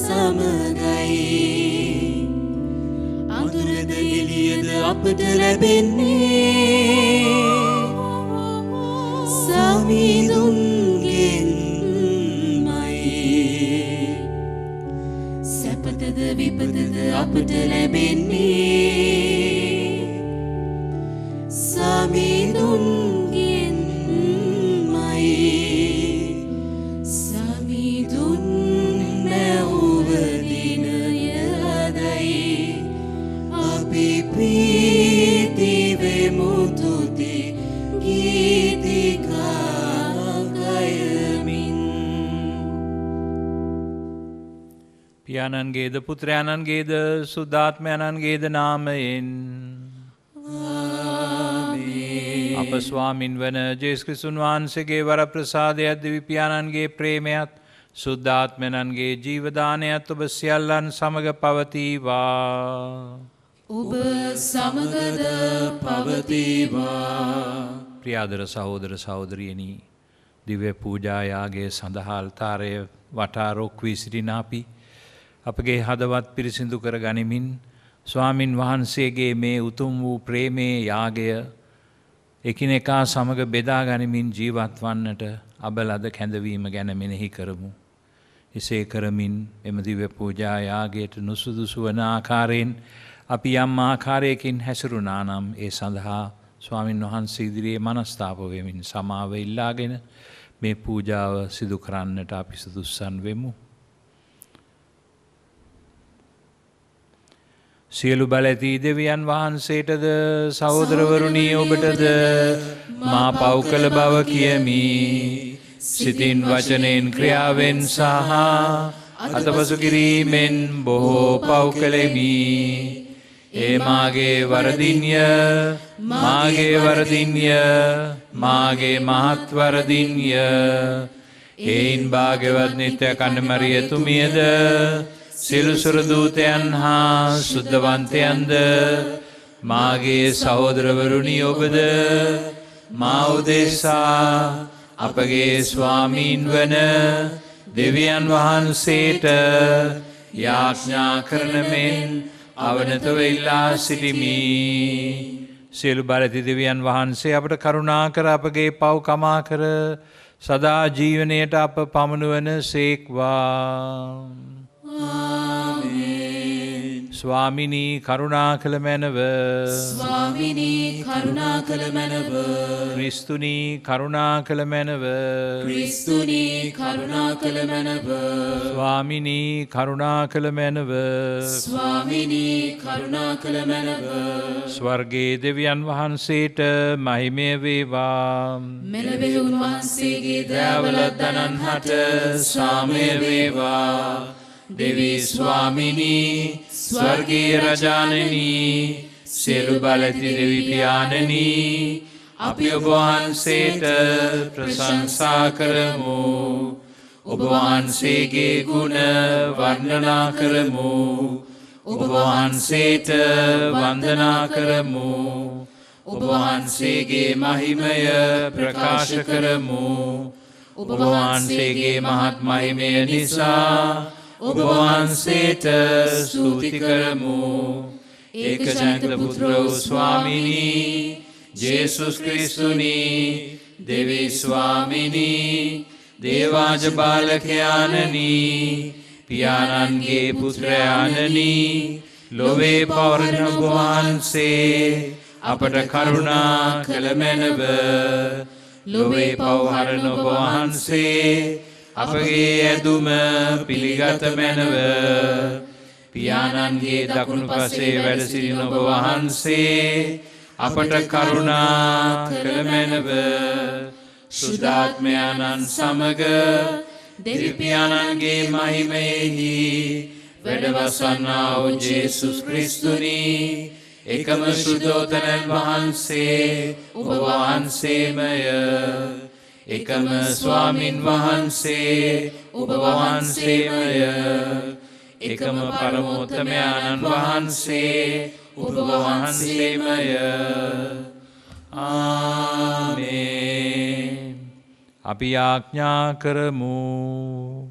සමගයි අඳුරද එළියද අපට ලැබෙන්නේ සමිඳුන්ගෙන්මයි සැපතද විපතද අපට ලැබෙන්නේ සමිඳුන්ගෙන්මයි සමිඳුන් මැවුව දිනයදයි අපි ප්‍රීති වෙමු තුති ගීතිකා ගයමින් පියාණන්ගේද පුත්‍රයාණන්ගේද සුද්ධාත්මයන්ගේද නාමයෙන් අප ස්වාමින් වන ජේසුස් ක්‍රිස්තුන් වහන්සේගේ වරප්‍රසාදයත් දිව්‍ය පියාණන්ගේ ප්‍රේමයත් සුද්ධාත්මයන්ගේ ජීවදානයත් ඔබ සියල්ලන් සමග පවතිවා. ඔබ සමගද පවතිවා. ප්‍රියාදර සහෝදර සහෝදරියනි, දිව්‍ය පූජා යාගයේ සඳහා අල්තාරය වටා රොක් වී සිටින අපි අපගේ හදවත් පිරිසිදු කර ගනිමින් ස්වාමින් වහන්සේගේ මේ උතුම් වූ ප්‍රේමේ යාගය එකිනෙකා සමග බෙදා ගනිමින් ජීවත් වන්නට අබලද කැඳවීම ගැන මෙනෙහි කරමු. එසේ කරමින් එම දිව්‍ය පූජා යාගයට නුසුදුසු වන ආකාරයෙන් අපි යම් ආකාරයකින් හැසිරුණා නම් ඒ සඳහා ස්වාමින් වහන්සේ ඉදිරියේ මනස්තාප වෙමින් සමාව ඉල්ලාගෙන මේ පූජාව සිදු කරන්නට අපි සුදුස්සන් වෙමු. සියලු බලැති දෙවියන් වහන්සේටද සහෝදරවරුනි ඔබටද මා පව් කළ බව කියමි. සිතින් වචනෙන් ක්‍රියාවෙන් සහ අතපසු කිරීමෙන් බොහෝ පව් කළෙමි. ඒ මාගේ වරදින්ය මාගේ මහත් වරදින්ය. එයින් භාග්‍යවත් නිත්‍ය කන්‍යමරියතුමියද සියලු සුරදූතයන් හා සුද්ධවන්තයන්ද මාගේ සහෝදරවරුනි ඔබද මා උදෙසා අපගේ ස්වාමීන් වන දෙවියන් වහන්සේට යාඥා කරන මෙන් අවනතව ඉල්ලා සිටිමි. සියලු බලති දෙවියන් වහන්සේ අපට කරුණා කර අපගේ පව් කමා කර සදා ජීවනයට අප පමුණුවන සේක්වා. ස්වාමිනී කරුණා කළ මැනව. ස්වාමිනී කරුණා කළ මැනව. ක්‍රිස්තුනී කරුණා කළ මැනව. ක්‍රිස්තුනී කරුණා කළ මැනව. ස්වාමිනී කරුණා කළ මැනව. ස්වාමිනී කරුණා කළ මැනව. ස්වර්ගයේ දෙවියන් වහන්සේට මහිමය වේවා. මෙලොව උන්වහන්සේගේ දයාවලත් අනන්හට සාමය වේවා. දෙවී ස්වාමිනී ස්වර්ගීය රජාණනී සියලු බලති දෙවි පියාණනී අපි ඔබ වහන්සේට ප්‍රශංසා කරමු. ඔබ වහන්සේගේ ගුණ වර්ණනා කරමු. ඔබ වහන්සේට වන්දනා කරමු. ඔබ වහන්සේගේ මහිමය ප්‍රකාශ කරමු. ඔබ වහන්සේගේ මහත් මහිමය නිසා ඔබ වහන්සේට ස්තුති කරමු. ඒකජාත පුත්‍ර වූ ස්වාමිනී ජේසුස් ක්‍රිස්තුනී දෙවී ස්වාමිනී දේවාජ බාලකයාණනී පියාණන්ගේ පුත්‍රයාණනී ලොවේ පවරන ඔබ වහන්සේ අපට කරුණා කළ මැනව. ලොවේ පවහරන ඔබ වහන්සේ අපගේ ඇදුම පිළිගත මැනව. පියාණන්ගේ දකුණු පසේ වැඩ සිටින ඔබ වහන්සේ අපට කරුණා කළ මැනව. සුද්ධාත්මයන්න් සමග දෙවි පියාණන්ගේ මහිමයෙහි වැඩවසන්නා වූ ජේසුස් ක්‍රිස්තුනී එකම සුද්ධෝතනන් වහන්සේ ඔබ වහන්සේමය. එකම ස්වාමින් වහන්සේ ඔබ වහන්සේමය. එකම පරමෝත්තමයන්න් වහන්සේ ඔබ වහන්සේමය. ආමේන්. අපි ආඥා කරමු.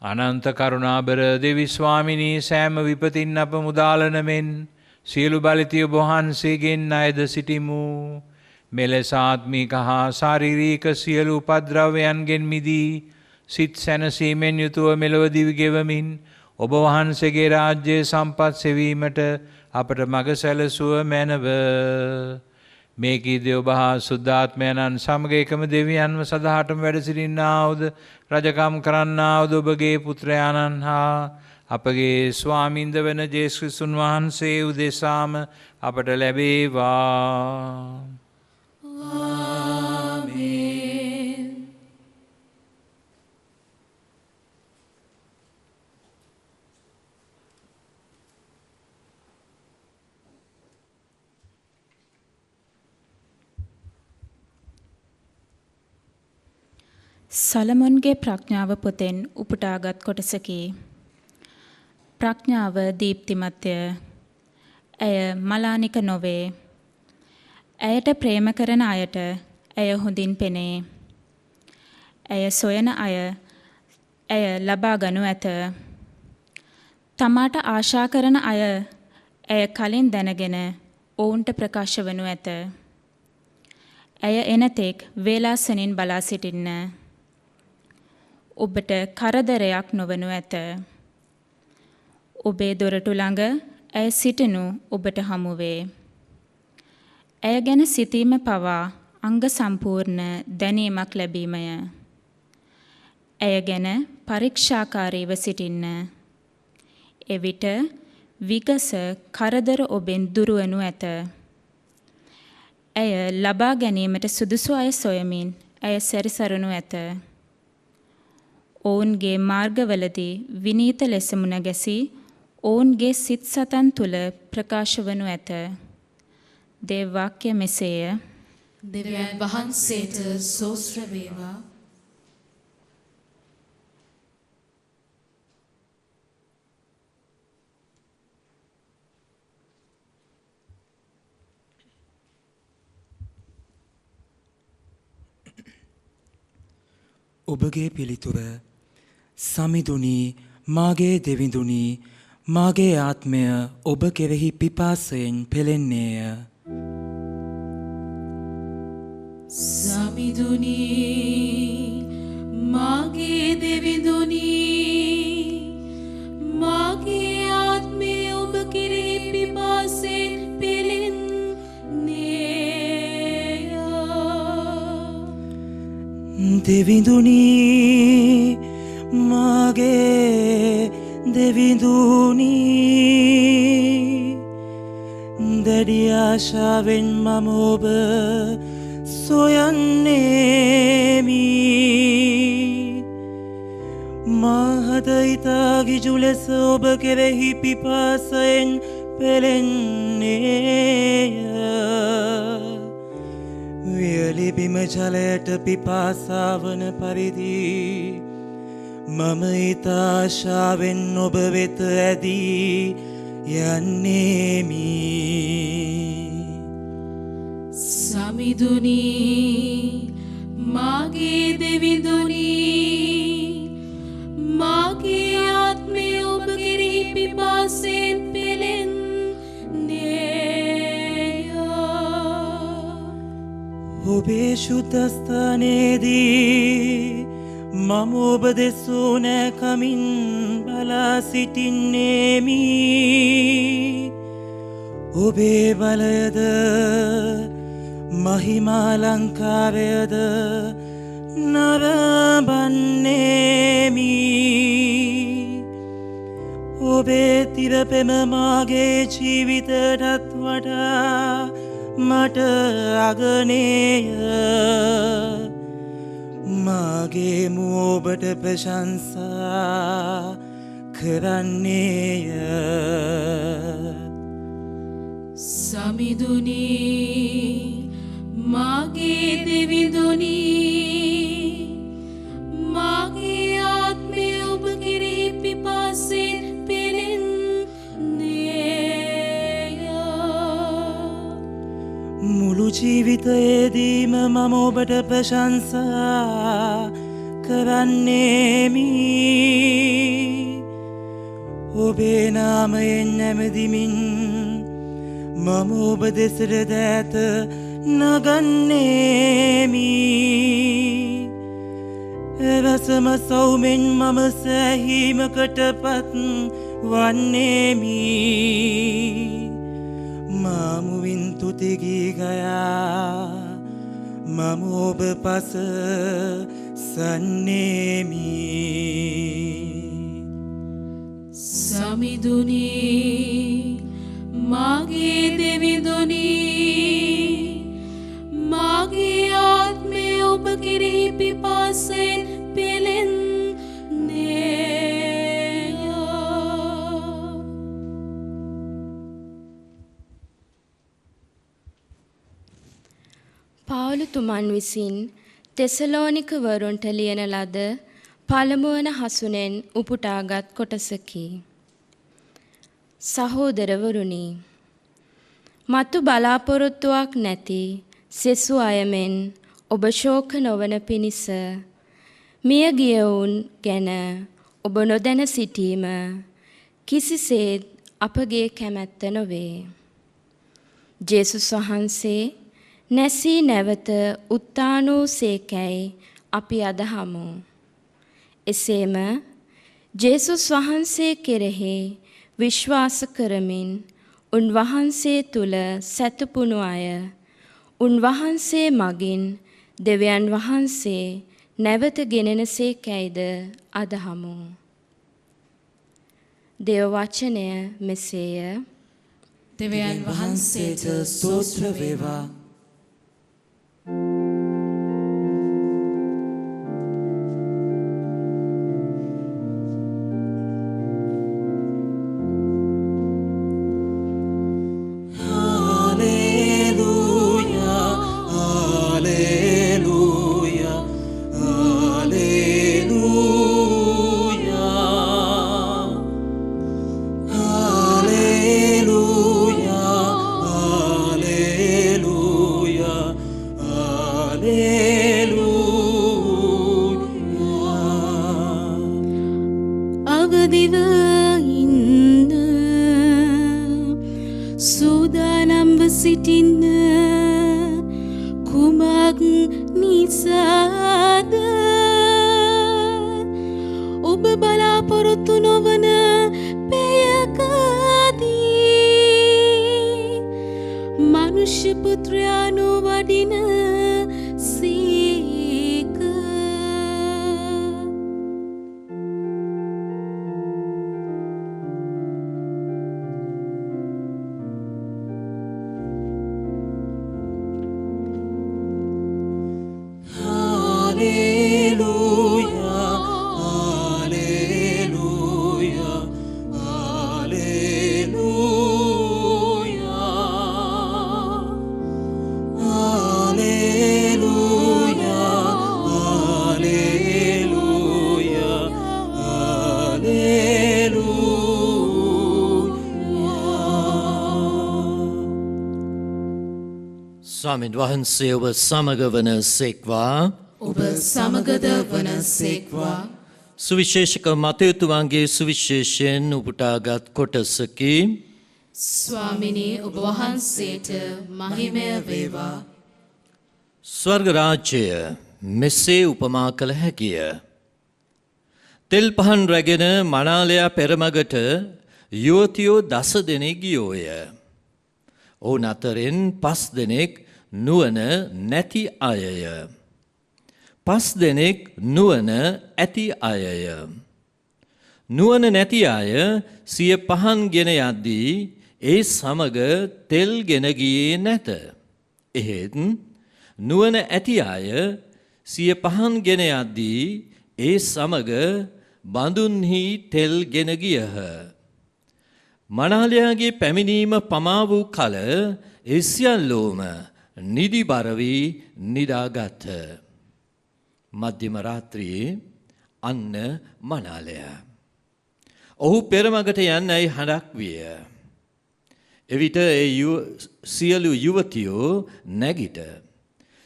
අනන්ත කරුණාබර දෙවි ස්වාමිනී සෑම විපතින් අප මුදාලන මෙන් සියලු බලතිය ඔබ වහන්සේගෙන් අයද සිටිමු. මෙලෙස ආත්මික හා ශාරීරික සියලු උපද්‍රවයන්ගෙන් මිදී සිත් සැනසීමෙන් යුතුව මෙලොව දිවි ගෙවමින් ඔබ වහන්සේගේ රාජ්‍ය සම්පත් සෙවීමට අපට මඟ සැලසුව මැනව. මේ කීදේ ඔබ හා සුද්ධාත්මයන්න් සමග එකම දෙවියන්ව සදාටම වැඩ සිටින්නාවුද රජකම් කරන්නාවුද ඔබගේ පුත්‍රයාණන් හා අපගේ ස්වාමින්ද වන ජේසුස් ක්‍රිස්තුන් වහන්සේ උදෙසාම අපට ලැබේවා. ආමේන්. සලමොන්ගේ ප්‍රඥාව පොතෙන් උපුටාගත් කොටසකි. ප්‍රඥාව දීප්තිමත්ය. ඇය මලානික නොවේ. ඇයට ප්‍රේම කරන අයට ඇය හොඳින් පෙනේ. ඇය සොයන අය ඇය ලබා ගනු ඇත. තමාට ආශා කරන අය ඇය කලින් දැනගෙන ඔවුන්ට ප්‍රකාශ වනු ඇත. ඇය එනතෙක් වේලාසනින් බලා සිටින්න. ඔබට කරදරයක් නොවනු ඇත. ඔබේ දොරටු ළඟ ඇය සිටිනු ඔබට හමුවේ. ඇය ගැන සිතීම පවා අංග සම්පූර්ණ දැනීමක් ලැබීමය. ඇය ගැන පරීක්ෂාකාරීව සිටින්න. එවිට විගස කරදර ඔබෙන් දුරවනු ඇත. ඇය ලබා ගැනීමට සුදුසු අය සොයමින් ඇය සැරිසරනු ඇත. ඔවුන්ගේ මාර්ගවලදී විනීත ලෙස මුණ ගැසී ඔවුන්ගේ සිත් සතන් තුළ ප්‍රකාශ වනු ඇත. දේව වාක්‍ය මෙසේය. දෙවියන් වහන්සේට සෝස්ත්‍ර වේවා. ඔබගේ පිළිතුර සමිඳුනි මාගේ දෙවිඳුනි මාගේ ආත්මය ඔබ කෙරෙහි පිපාසයෙන් පෙළෙන්නේය. සමිඳුනි මාගේ දෙවිඳුනි මාගේ ආත්මය ඔබ කෙරෙහි පිපාසයෙන් පෙළෙන්නේය. දෙවිඳුනි මාගේ දෙවිඳුනි දැඩි ආශාවෙන් මම ඔබ සොයන්නේමි. මාහද ඉතා ගිජු ලෙස ඔබ කෙරෙහි පිපාසයෙන් පෙළෙන්නේය. වියලි බිම ජලයට පිපාසාවන පරිදි මම ඉතාශාවෙන් ඔබ වෙත ඇදී යන්නේමි. සමිඳුනි මාගේ දෙවිඳුනි මාගේ ආත්මය ඔබ කෙරෙහි පිපාසයෙන් පෙළෙන්නේය. ඔබේ ශුද්ධස්ථානයේදී මම ඔබ දෙසූ නෑකමින් බලා සිටින්නේමි. ඔබේ බලයද මහිමාලංකාරයද නරඹන්නේමි. ඔබේ තිරපෙම මාගේ ජීවිතයටත් වඩා මට අගනේය. මාගේ මුව ඔබට ප්‍රශංසා කරන්නේය. සමිඳුනි මාගේ දෙවිඳුනි මාගේ ආත්මය ඔබ කෙරෙහි පිපාසයෙන් පෙළෙන්නේය. මුළු ජීවිතයේදීම මම ඔබට ප්‍රශංසා කරන්නේමි ඔබේ නාමයෙන් නැමදිමින් මම ඔබ දෙසට දෑත නගන්නේමි එවසම සෞමෙන් මම සෑහීමකට පත් වන්නේමි මාමුවින් තුතිගී ගයා මම ඔබ පස සන්නේමි සමිඳුනි මාගේ දෙවිඳුනි මාගේ ආත්මය ඔබ කෙරෙහි පිපාසයෙන් පෙළෙන්නේය. පවුලුතුමන් විසින් තෙසලෝනික වරුන්ට ලියන ලද පළමුවන හසුනෙන් උපුටාගත් කොටසකි. සහෝදරවරුනි, මතු බලාපොරොත්තුවක් නැති සෙසු අයමෙන් ඔබ ශෝක නොවන පිණිස මිය ගියවුන් ගැන ඔබ නොදැන සිටීම කිසිසේත් අපගේ කැමැත්ත නොවේ. ජේසුස් වහන්සේ නැසී නැවත උත්ථානෝසේකැයි අපි අදහමු. එසේම ජේසුස් වහන්සේ කෙරෙහි විශ්වාස කරමින් උන්වහන්සේ තුල සැතපුණු අය උන්වහන්සේ මගින් දෙවියන් වහන්සේ නැවත ගෙනෙනසේකැයිද අදහමු. දේව වචනය මෙසේය. දෙවියන් වහන්සේට ස්තෝත්‍ර වේවා. ස්වාමීන් වහන්සේ ඔබ සමග වන සේක්වා. ඔබ සමගද වන සේක්වා. සුවිශේෂක මතයුතුවන්ගේ සුවිශේෂයෙන් උපුටාගත් කොටසකි. ස්වාමිනී ඔබ වහන්සේට මහිමය වේවා. ස්වර්ග රාජ්‍යය මෙසේ උපමා කළ හැකිය. තෙල් පහන් රැගෙන මනාලයා පෙරමගට යුවතියෝ 10 දෙනෙක් ගියෝය. ඔවුන් අතරින් 5 දෙනෙක් නුවණ නැති අයය. 5 දෙනෙක් නුවණ ඇති අයය. නුවණ නැති අය සිය පහන් ගෙන යද්දී ඒ සමග තෙල් ගෙන ගියේ නැත. එහෙත් නුවණ ඇති අය සිය පහන් ගෙන යද්දී ඒ සමග බඳුන්හි තෙල් ගෙන ගියහ. මනාලයාගේ පැමිණීම පමා වූ කල ඒ සියල්ලෝම නිදිබර වී නිදාගත්හ. මධ්‍යම රාත්‍රියේ අන්න මනාලයා. ඔහු පෙරමගට යන්නයි හඬක් විය. එවිට සියලු යුවතියෝ නැගිට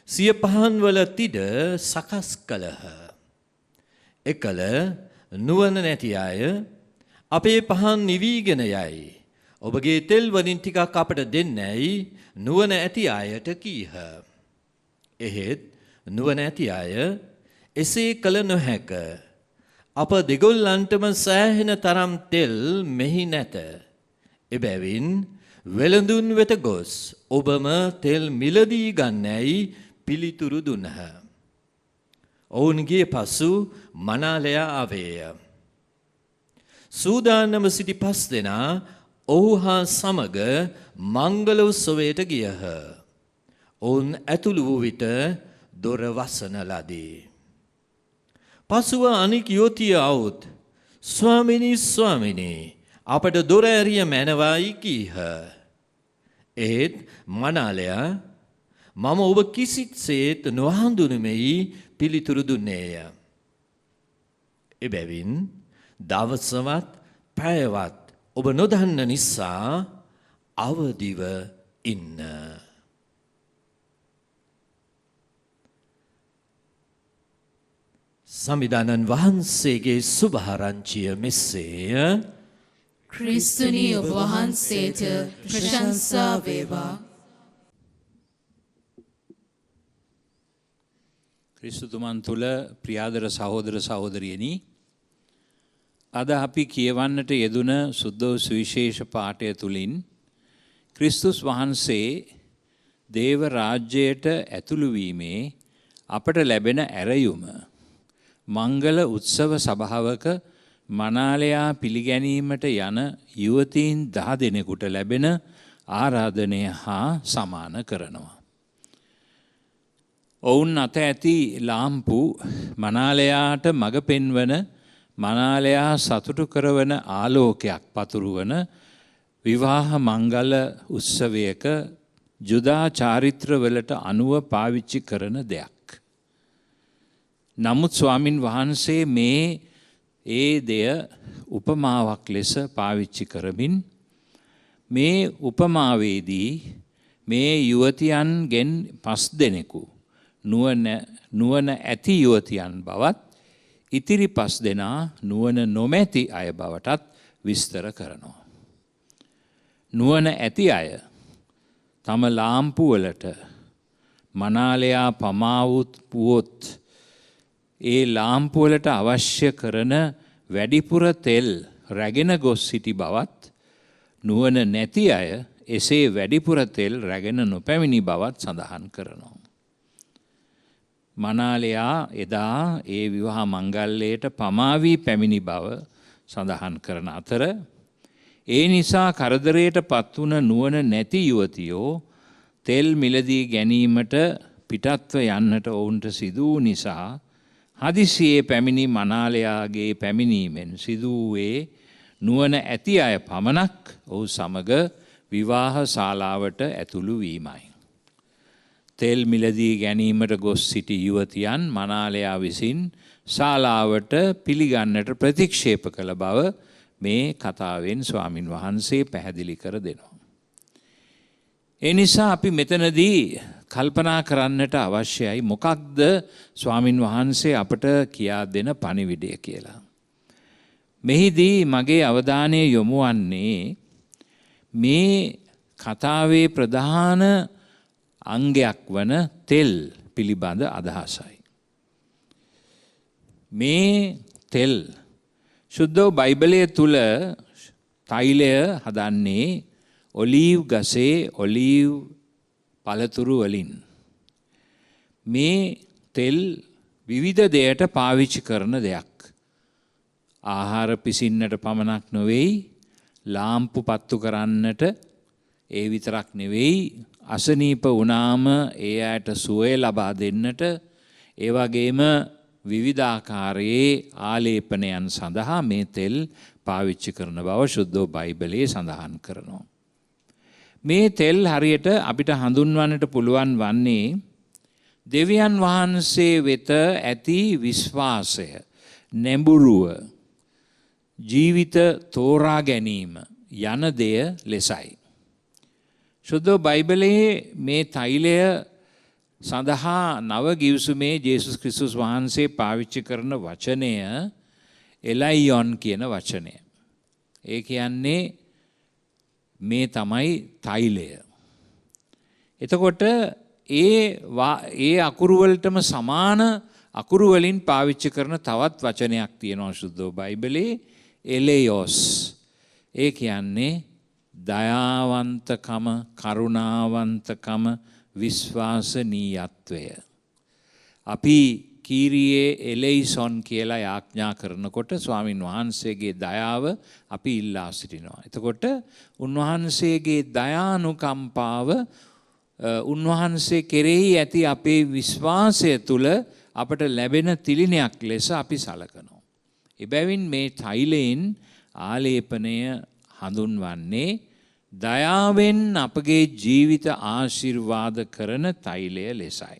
සිය පහන් වල තිඩ සකස් කළහ. එකල නුවණ නැති අය අපේ පහන් නිවිගෙන යයි. ඔබගේ තෙල් වලින් ටිකක් අපට දෙන්නැයි නුවණ ඇති අයට කීහ. එහෙත් නුවණ ඇති අය එසේ කළ නොහැක. අප දෙගොල්ලන්ටම සෑහෙන තරම් තෙල් මෙහි නැත. එබැවින් වෙළඳුන් වෙත ගොස් ඔබම තෙල් මිලදී ගන්නැයි පිළිතුරු දුන්හ. ඔවුන්ගේ පසු මනාලයා ආවේය. සූදානම සිටි 5 දෙනා ඔහු හා සමග මංගල උත්සවයට ගියහ. ඔවුන් ඇතුළු වූ විට දොර වසන ලදී. පසුව අනික් යෝතිය අවුත් ස්වාමිනී ස්වාමිනී අපට දොර ඇරිය මැනවායි කීහ. ඒත් මනාලයා මම ඔබ කිසිත්සේත් නොහඳුනමෙයි පිළිතුරු දුන්නේය. එබැවින් දවසවත් පැයවත් ඔබ නොදන්න නිසා අවදිව ඉන්න. සමිදානන් වහන්සේගේ සුභාරංචිය මෙසේය. ක්‍රිස්තුනි ඔබ වහන්සේට ප්‍රශංසා වේවා. ක්‍රිස්තුතුමන් තුළ ප්‍රියාදර සහෝදර සහෝදරියනි, අද අපි කියවන්නට යෙදුන සුද්ධ සුවිශේෂ පාඨය තුළින් ක්‍රිස්තුස් වහන්සේ දේව රාජ්‍යයට ඇතුළු වීමේ අපට ලැබෙන ඇරයුම මංගල උත්සව සභාවක මනාලයා පිළිගැනීමට යන යුවතීන් 10 දෙනෙකුට ලැබෙන ආරාධනය හා සමාන කරනවා. ඔවුන් අත ඇති ලාම්පු මනාලයාට මඟ පෙන්වන, මනාලයා සතුටු කරවන ආලෝකයක් පතුරවන විවාහ මංගල උත්සවයක ජුදා චාරිත්‍රවලට අනුව පාවිච්චි කරන දෙයක්. නමුත් ස්වාමින් වහන්සේ ඒ දෙය උපමාවක් ලෙස පාවිච්චි කරමින් මේ උපමාවේදී මේ යුවතියන්ගෙන් 5 දෙනෙකු නුවණ ඇති යුවතියන් බවත් ඉතිරි 5 දෙනා නුවණ නොමැති අය බවටත් විස්තර කරනවා. නුවණ ඇති අය තම ලාම්පු වලට මනාලයා පමා වූත් ඒ ලාම්පු වලට අවශ්‍ය කරන වැඩිපුර තෙල් රැගෙන ගොස් සිටි බවත්, නුවණ නැති අය එසේ වැඩිපුර තෙල් රැගෙන නොපැමිණි බවත් සඳහන් කරනවා. මනාලයා එදා ඒ විවාහ මංගල්‍යයට පමා වී පැමිණි බව සඳහන් කරන අතර, ඒ නිසා කරදරයට පත් වුණ නුවණ නැති යුවතියෝ තෙල් මිලදී ගැනීමට පිටත්ව යන්නට ඔවුන්ට සිදු වූ නිසා හදිසියේ පැමිණි මනාලයාගේ පැමිණීමෙන් සිදු වූයේ නුවණ ඇති අය පමණක් ඔහු සමග විවාහ ශාලාවට ඇතුළු වීමයි. තෙල් මිලදී ගැනීමට ගොස් සිටි යුවතියන් මනාලයා විසින් ශාලාවට පිළිගන්නට ප්‍රතික්ෂේප කළ බව මේ කතාවෙන් ස්වාමින් වහන්සේ පැහැදිලි කර දෙනවා. ඒ නිසා අපි මෙතනදී කල්පනා කරන්නට අවශ්‍යයි මොකක්ද ස්වාමින් වහන්සේ අපට කියා දෙන පණිවිඩය කියලා. මෙහිදී මගේ අවධානය යොමු වන්නේ මේ කතාවේ ප්‍රධාන අංගයක් වන තෙල් පිළිබඳ අදහසයි. මේ තෙල් සුද්ධ බයිබලයේ තුල තෛලය හදන්නේ ඔලීව් ගසේ ඔලීව් පළතුරු වලින්. මේ තෙල් විවිධ දෙයට පාවිච්චි කරන දෙයක්. ආහාර පිසින්නට පමණක් නොවේයි, ලාම්පු පත්තු කරන්නට ඒ විතරක් නෙවෙයි, අසනීප වුණාම ඒ අයට සුවය ලබා දෙන්නට, ඒ වගේම විවිධාකාරයේ ආලේපනයන් සඳහා මේ තෙල් පාවිච්චි කරන බව සුද්ධ බයිබලයේ සඳහන් කරනවා. මේ තෙල් හරියට අපිට හඳුන්වන්නට පුළුවන් වන්නේ දෙවියන් වහන්සේ වෙත ඇති විශ්වාසය, නැඹුරුව, ජීවිත තෝරා ගැනීම යන දෙය ලෙසයි. සුද්ධ බයිබලයේ මේ තෛලය සඳහා නව ගිවිසුමේ ජේසුස් ක්‍රිස්තුස් වහන්සේ පාවිච්චි කරන වචනය එලයියොන් කියන වචනය. ඒ කියන්නේ මේ තමයි තෛලය. එතකොට ඒ අකුරු වලටම සමාන අකුරු වලින් පාවිච්චි කරන තවත් වචනයක් තියෙනවා සුද්ධ බයිබලයේ එලෙයොස්. ඒ කියන්නේ දයාවන්තකම, කරුණාවන්තකම, විශ්වාසනීයත්වය. අපි කීරියේ එලෙයිසොන් කියලා යාඥා කරනකොට ස්වාමින් වහන්සේගේ දයාව අපි ඉල්ලා සිටිනවා. එතකොට උන්වහන්සේගේ දයානුකම්පාව උන්වහන්සේ කෙරෙහි ඇති අපේ විශ්වාසය තුළ අපට ලැබෙන තිලිනයක් ලෙස අපි සලකනවා. එබැවින් මේ තෛලයෙන් ආලේපනය හඳුන්වන්නේ දයාවෙන් අපගේ ජීවිත ආශිර්වාද කරන තෛලය ලෙසයි.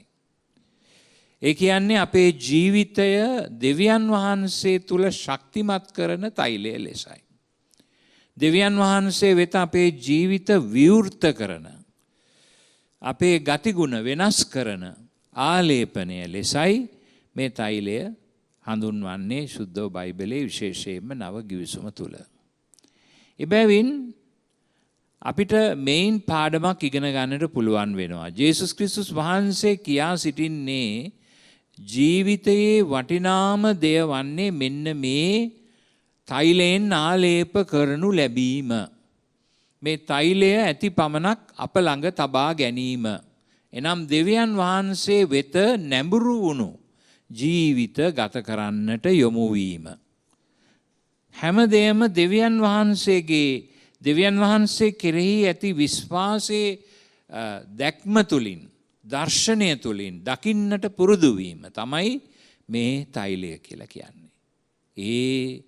ඒ කියන්නේ අපේ ජීවිතය දෙවියන් වහන්සේ තුල ශක්තිමත් කරන තෛලය ලෙසයි. දෙවියන් වහන්සේ වෙත අපේ ජීවිත විවෘත කරන, අපේ ගතිගුණ වෙනස් කරන ආලේපනය ලෙසයි මේ තෛලය හඳුන්වන්නේ සුද්ධ බයිබලයේ විශේෂයෙන්ම නව ගිවිසුම තුල. එබැවින් අපිට මේන් පාඩමක් ඉගෙන ගන්නට පුළුවන් වෙනවා. ජේසුස් ක්‍රිස්තුස් වහන්සේ කියා සිටින්නේ ජීවිතයේ වටිනාම දෙය වන්නේ මෙන්න මේ තෛලයෙන් ආලේප කරනු ලැබීම. මේ තෛලය ඇති පමණක් අප ළඟ තබා ගැනීම. එනම් දෙවියන් වහන්සේ වෙත නැඹුරු වුණු ජීවිත ගත කරන්නට යොමු වීම. හැමදේම දෙවියන් වහන්සේ කෙරෙහි ඇති විශ්වාසයේ දැක්ම තුලින්, දර්ශනය තුලින් දකින්නට පුරුදු වීම තමයි මේ තෛලය කියලා කියන්නේ. ඒ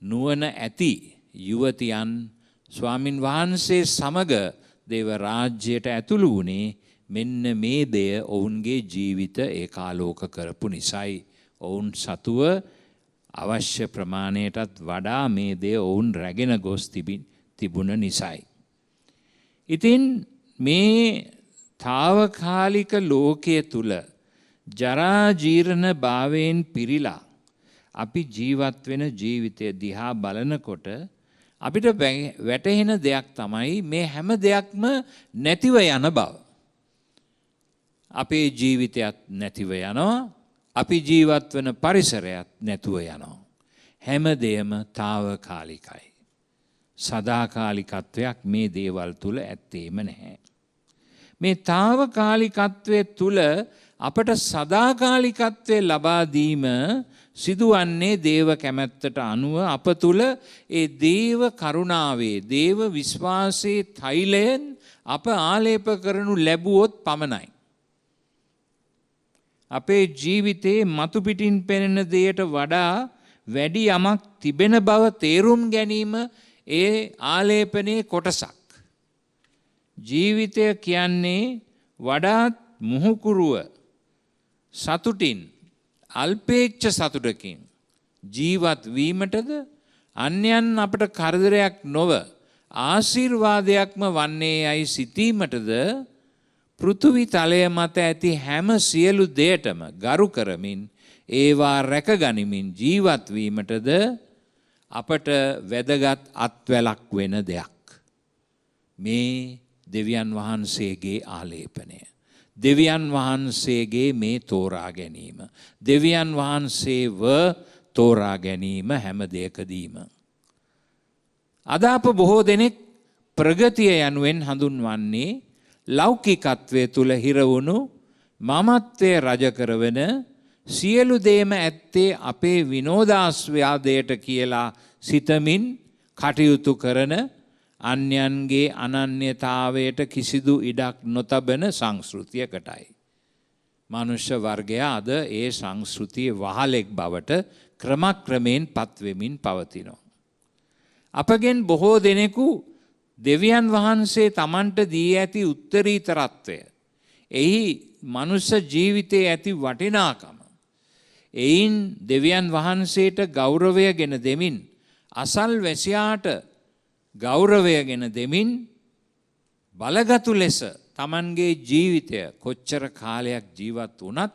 නුවණ ඇති යුවතියන් ස්වාමින් වහන්සේ සමග දේව රාජ්‍යයට ඇතුළු වුණේ මෙන්න මේ දෙය ඔවුන්ගේ ජීවිත ඒකාලෝක කරපු නිසයි. ඔවුන් සතුව අවශ්‍ය ප්‍රමාණයටත් වඩා මේ දෙය ඔවුන් රැගෙන ගොස් තිබුණ නිසයි. ඉතින් මේ తాවකාලික ලෝකයේ තුල ජරා ජීර්ණ භාවයෙන් පිරීලා අපි ජීවත් වෙන ජීවිතය දිහා බලනකොට අපිට වැටහෙන දෙයක් තමයි මේ හැම දෙයක්ම නැතිව යන බව. අපේ ජීවිතයත් නැතිව යනවා. අපි ජීවත් වෙන පරිසරයත් නැතුව යනවා. හැම දෙයම తాවකාලිකයි. සදාකාලිකත්වයක් මේ දේවල් තුල ඇත්තේම නැහැ. මේ తాවකාලිකත්වයේ තුල අපට සදාකාලිකත්වයේ ලබා දීම සිදුවන්නේ දේව කැමැත්තට අනුව අප තුල ඒ දේව කරුණාවේ, දේව විශ්වාසයේ තෛලයෙන් අප ආලේප කරනු ලැබුවොත් පමණයි. අපේ ජීවිතේ මතු පිටින් පෙනෙන දෙයට වඩා වැඩි යමක් තිබෙන බව තේරුම් ගැනීම ඒ ආලේපනයේ කොටසක්. ජීවිතය කියන්නේ වඩාත් මුහුකුරුව සතුටින්, අල්පේච්ඡ සතුටකින් ජීවත් වීමටද අන්‍යයන් අපට කරදරයක් නොව ආශිර්වාදයක්ම වන්නේ යයි සිතීමටද පෘථුවි තලය මත ඇති හැම සියලු දෙයටම ගරු කරමින් ඒවා රැකගනිමින් ජීවත් වීමටද අපට වැදගත් අත්වැලක් වෙන දෙයක්. මේ දෙවියන් වහන්සේගේ ආලේපනය. දෙවියන් වහන්සේගේ මේ තෝරා ගැනීම. දෙවියන් වහන්සේව තෝරා ගැනීම හැම දෙයකදීම. අද අප බොහෝ දෙනෙක් ප්‍රගතිය යනුවෙන් හඳුන්වන්නේ ලෞකිකත්වයේ තුල හිරවුණු මමත්වයේ රජ කරවන සියලු දේම ඇත්තේ අපේ විනෝදාස්වාදයට කියලා සිතමින් කටයුතු කරන අන්‍යයන්ගේ අනන්‍යතාවයට කිසිදු ඉඩක් නොතබන සංස්කෘතියකටයි. මනුෂ්‍ය වර්ගය අද ඒ සංස්කෘතියේ වහලෙක් බවට ක්‍රමක්‍රමයෙන් පත්වෙමින් පවතිනවා. අපගෙන් බොහෝ දෙනෙකු දෙවියන් වහන්සේ තමන්ට දී ඇති උත්තරීතරත්වය, එහි මනුෂ්‍ය ජීවිතයේ ඇති වටිනාකම, එයින් දෙවියන් වහන්සේට ගෞරවය ගෙන දෙමින්, අසල් වැසියාට ගෞරවය ගෙන දෙමින් බලගතු ලෙස තමන්ගේ ජීවිතය කොච්චර කාලයක් ජීවත් වුණත්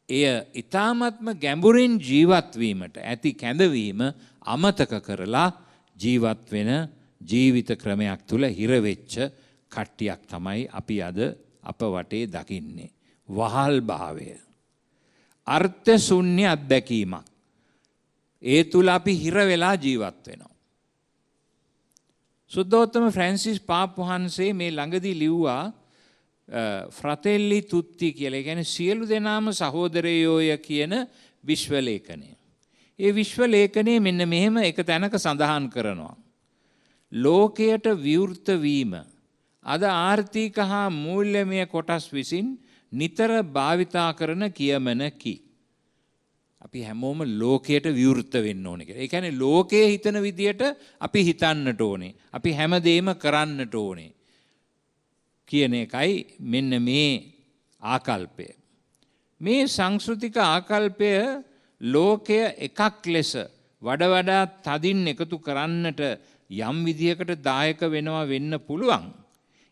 එය ඊ타ත්ම ගැඹුරින් ජීවත් වීමට ඇති කැඳවීම අමතක කරලා ජීවත් වෙන ජීවිත ක්‍රමයක් තුල හිර වෙච්ච කට්ටියක් තමයි අපි අද අප වටේ දකින්නේ. වහල් භාවය. අර්ථ ශුන්‍ය අත්දැකීමක්. ඒ තුල අපි හිර වෙලා ජීවත් වෙනවා. සුද්ධෝත්තම ෆ්‍රැන්සිස් පාප් වහන්සේ මේ ළඟදී ලිව්වා ෆ්‍රතෙල්ලි තුත්ති කියලා. ඒ කියන්නේ සියලු දෙනාම සහෝදරයෝය කියන විශ්ව ලේඛනය. ඒ විශ්ව ලේඛනයේ මෙන්න මෙහෙම එක තැනක සඳහන් කරනවා. ලෝකයට විවෘත වීම අද ආර්ථික හා මූල්‍යමය කොටස් විසින් නිතර භාවිතා කරන කියමනකි. අපි හැමෝම ලෝකයට විවෘත වෙන්න ඕනේ කියලා. ඒ කියන්නේ ලෝකයේ හිතන විදියට අපි හිතන්නට ඕනේ. අපි හැමදේම කරන්නට ඕනේ. කියන එකයි මෙන්න මේ ආකල්පය. මේ සංස්කෘතික ආකල්පය ලෝකය එකක් ලෙස වඩා තදින් එකතු කරන්නට යම් විදියකට දායක වෙනවා වෙන්න පුළුවන්.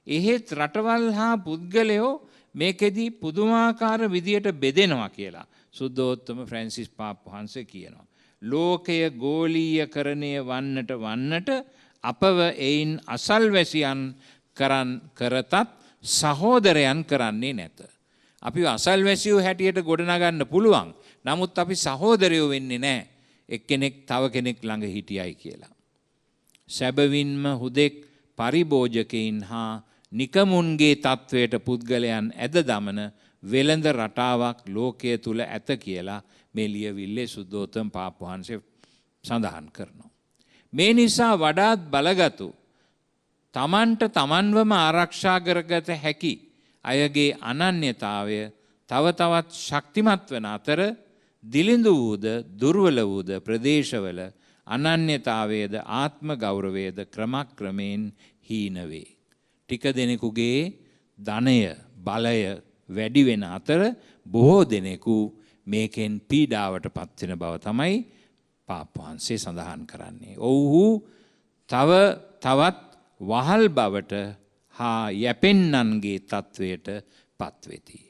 එහෙත් රටවල් හා පුද්ගලයෝ මේකෙදි පුදුමාකාර විදියට බෙදෙනවා කියලා සුද්ධෝත්තම ෆ්‍රැන්සිස් පාප් වහන්සේ කියනවා. ලෝකය ගෝලීයකරණය වන්නට අපව එයින් අසල්වැසියන් කරතත් සහෝදරයන් කරන්නේ නැත. අපි අසල්වැසියෝ හැටියට ගොඩනගන්න පුළුවන්. නමුත් අපි සහෝදරයෝ වෙන්නේ නැහැ. එක්කෙනෙක් තව කෙනෙක් ළඟ හිටියයි කියලා. සැබවින්ම හුදෙක් පරිභෝජකයින් හා නිකමුන්ගේ තත්වයට පුද්ගලයන් ඇද දමන වෙළඳ රටාවක් ලෝකයේ තුල ඇත කියලා මේ ලියවිල්ලේ සුද්ධෝත්තම පාප් වහන්සේ සඳහන් කරනවා. මේ නිසා වඩාත් බලගතු තමන්ට තමන්වම ආරක්ෂා කරගත හැකි අයගේ අනන්‍යතාවය තව තවත් ශක්තිමත් වන අතර දිලිඳු වූද දුර්වල වූද ප්‍රදේශවල අනන්‍යතාවයේද ආත්ම ගෞරවයේද ක්‍රමක්‍රමයෙන් හීන වේ. ටික දෙනෙකුගේ ධනය බලය වැඩි වෙන අතර බොහෝ දෙනෙකු මේකෙන් පීඩාවට පත් වෙන බව තමයි පාප් වහන්සේ සඳහන් කරන්නේ. ඔව්හු තවත් වහල් බවට හා යැපෙන්නන්ගේ තත්වයට පත්වෙති.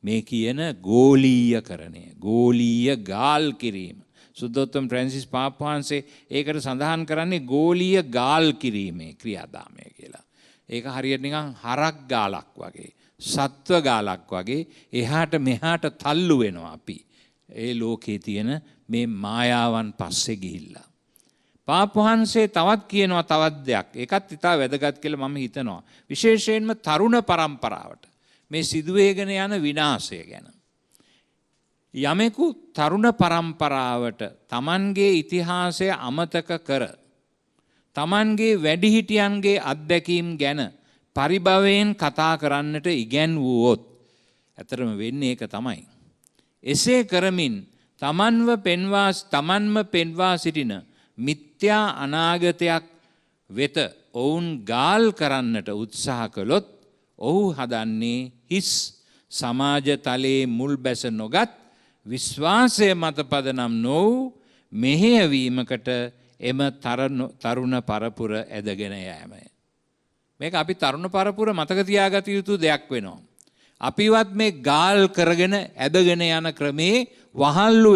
මේ කියන ගෝලීයකරණය, ගෝලීය ගාල් කිරීම. සුද්ධෝත්තම ෆ්‍රැන්සිස් පාප් වහන්සේ ඒකට සඳහන් කරන්නේ ගෝලීය ගාල් කිරීමේ ක්‍රියාදාමය කියලා. ඒක හරියට නිකන් හරක් ගාලක් වගේ, සත්ව ගාලක් වගේ එහාට මෙහාට තල්ලු වෙනවා අපි. ඒ ලෝකේ තියෙන මේ මායාවන් පස්සේ ගිහිල්ලා. පාප් වහන්සේ තවත් කියනවා තවත් දෙයක්. ඒකත් ඉතා වැදගත් කියලා මම හිතනවා. විශේෂයෙන්ම තරුණ පරම්පරාවට මේ සිදුවේගෙන යන විනාශය ගැන. යමෙකු තරුණ පරම්පරාවට Tamanගේ ඉතිහාසය අමතක කර Tamanගේ වැඩිහිටියන්ගේ අත්දැකීම් ගැන පරිභවයෙන් කතා කරන්නට ඉගැන්වුවොත් ඇතරම වෙන්නේ ඒක තමයි. එසේ කරමින් තමන්ම පෙන්වා සිටින මිත්‍යා අනාගතයක් වෙත ඔවුන් ගාල් කරන්නට උත්සාහ කළොත් ඔහු හදන්නේ හිස් සමාජ තලයේ මුල් බැස නොගත් විශ්වාසය මත පදනම් නොවූ මෙහෙයවීමකට එම තරුණ පරපුර ඇදගෙන යෑමය. මේක අපි තරුණ පරපුර මතක තියාගත යුතු දෙයක් වෙනවා. අපිවත් මේ ගාල් කරගෙන ඇදගෙන යන ක්‍රමේ වහල්ලු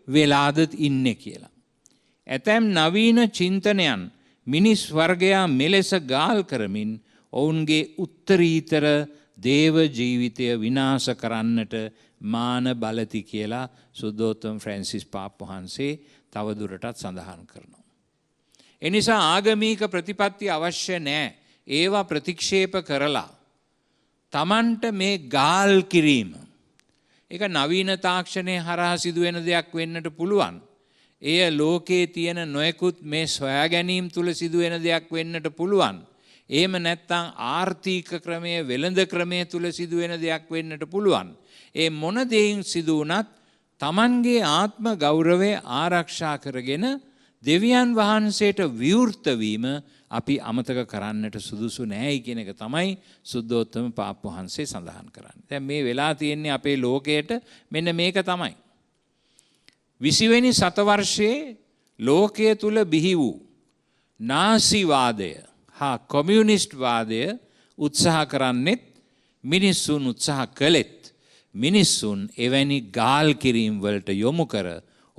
වෙලාද ඉන්නේ කියලා. ඇතැම් නවීන චින්තනයන් මිනිස් වර්ගයා මෙලෙස ගාල් කරමින් ඔවුන්ගේ උත්තරීතර දේව ජීවිතය විනාශ කරන්නට මාන බලති කියලා සුද්ධෝත්තම ෆ්‍රැන්සිස් පාප් වහන්සේ තවදුරටත් සඳහන් කරනවා. එනිසා ආගමික ප්‍රතිපත්ති අවශ්‍ය නැහැ. ඒවා ප්‍රතික්ෂේප කරලා තමන්ට මේ ගාල් කිරීම. ඒක නවීන තාක්ෂණයේ හරහා සිදුවෙන දෙයක් වෙන්නට පුළුවන්. එය ලෝකයේ තියෙන නොයෙකුත් මේ සොයා ගැනීම තුල සිදුවෙන දෙයක් වෙන්නට පුළුවන්. එහෙම නැත්නම් ආර්ථික ක්‍රමයේ වෙළඳ ක්‍රමයේ තුල සිදුවෙන දෙයක් වෙන්නට පුළුවන්. ඒ මොන දෙයින් සිදු වුණත් තමන්ගේ ආත්ම ගෞරවය ආරක්ෂා කරගෙන දෙවියන් වහන්සේට විවෘත වීම අපි අමතක කරන්නට සුදුසු නැහැයි කියන එක තමයි සුද්ධෝත්තම පාප් වහන්සේ සඳහන් කරන්නේ. දැන් මේ වෙලා තියෙන්නේ අපේ ලෝකයට මෙන්න මේක තමයි. 20 වෙනි සතවර්ෂයේ ලෝකයේ තුල බිහි වූ නාසි වාදය හා කොමියුනිස්ට් වාදය උත්සාහ කරන්නේත් මිනිස්සුන් උත්සාහ කළෙත් මිනිස්සුන් එවැනි ගාල් කිරීම් වලට යොමු කර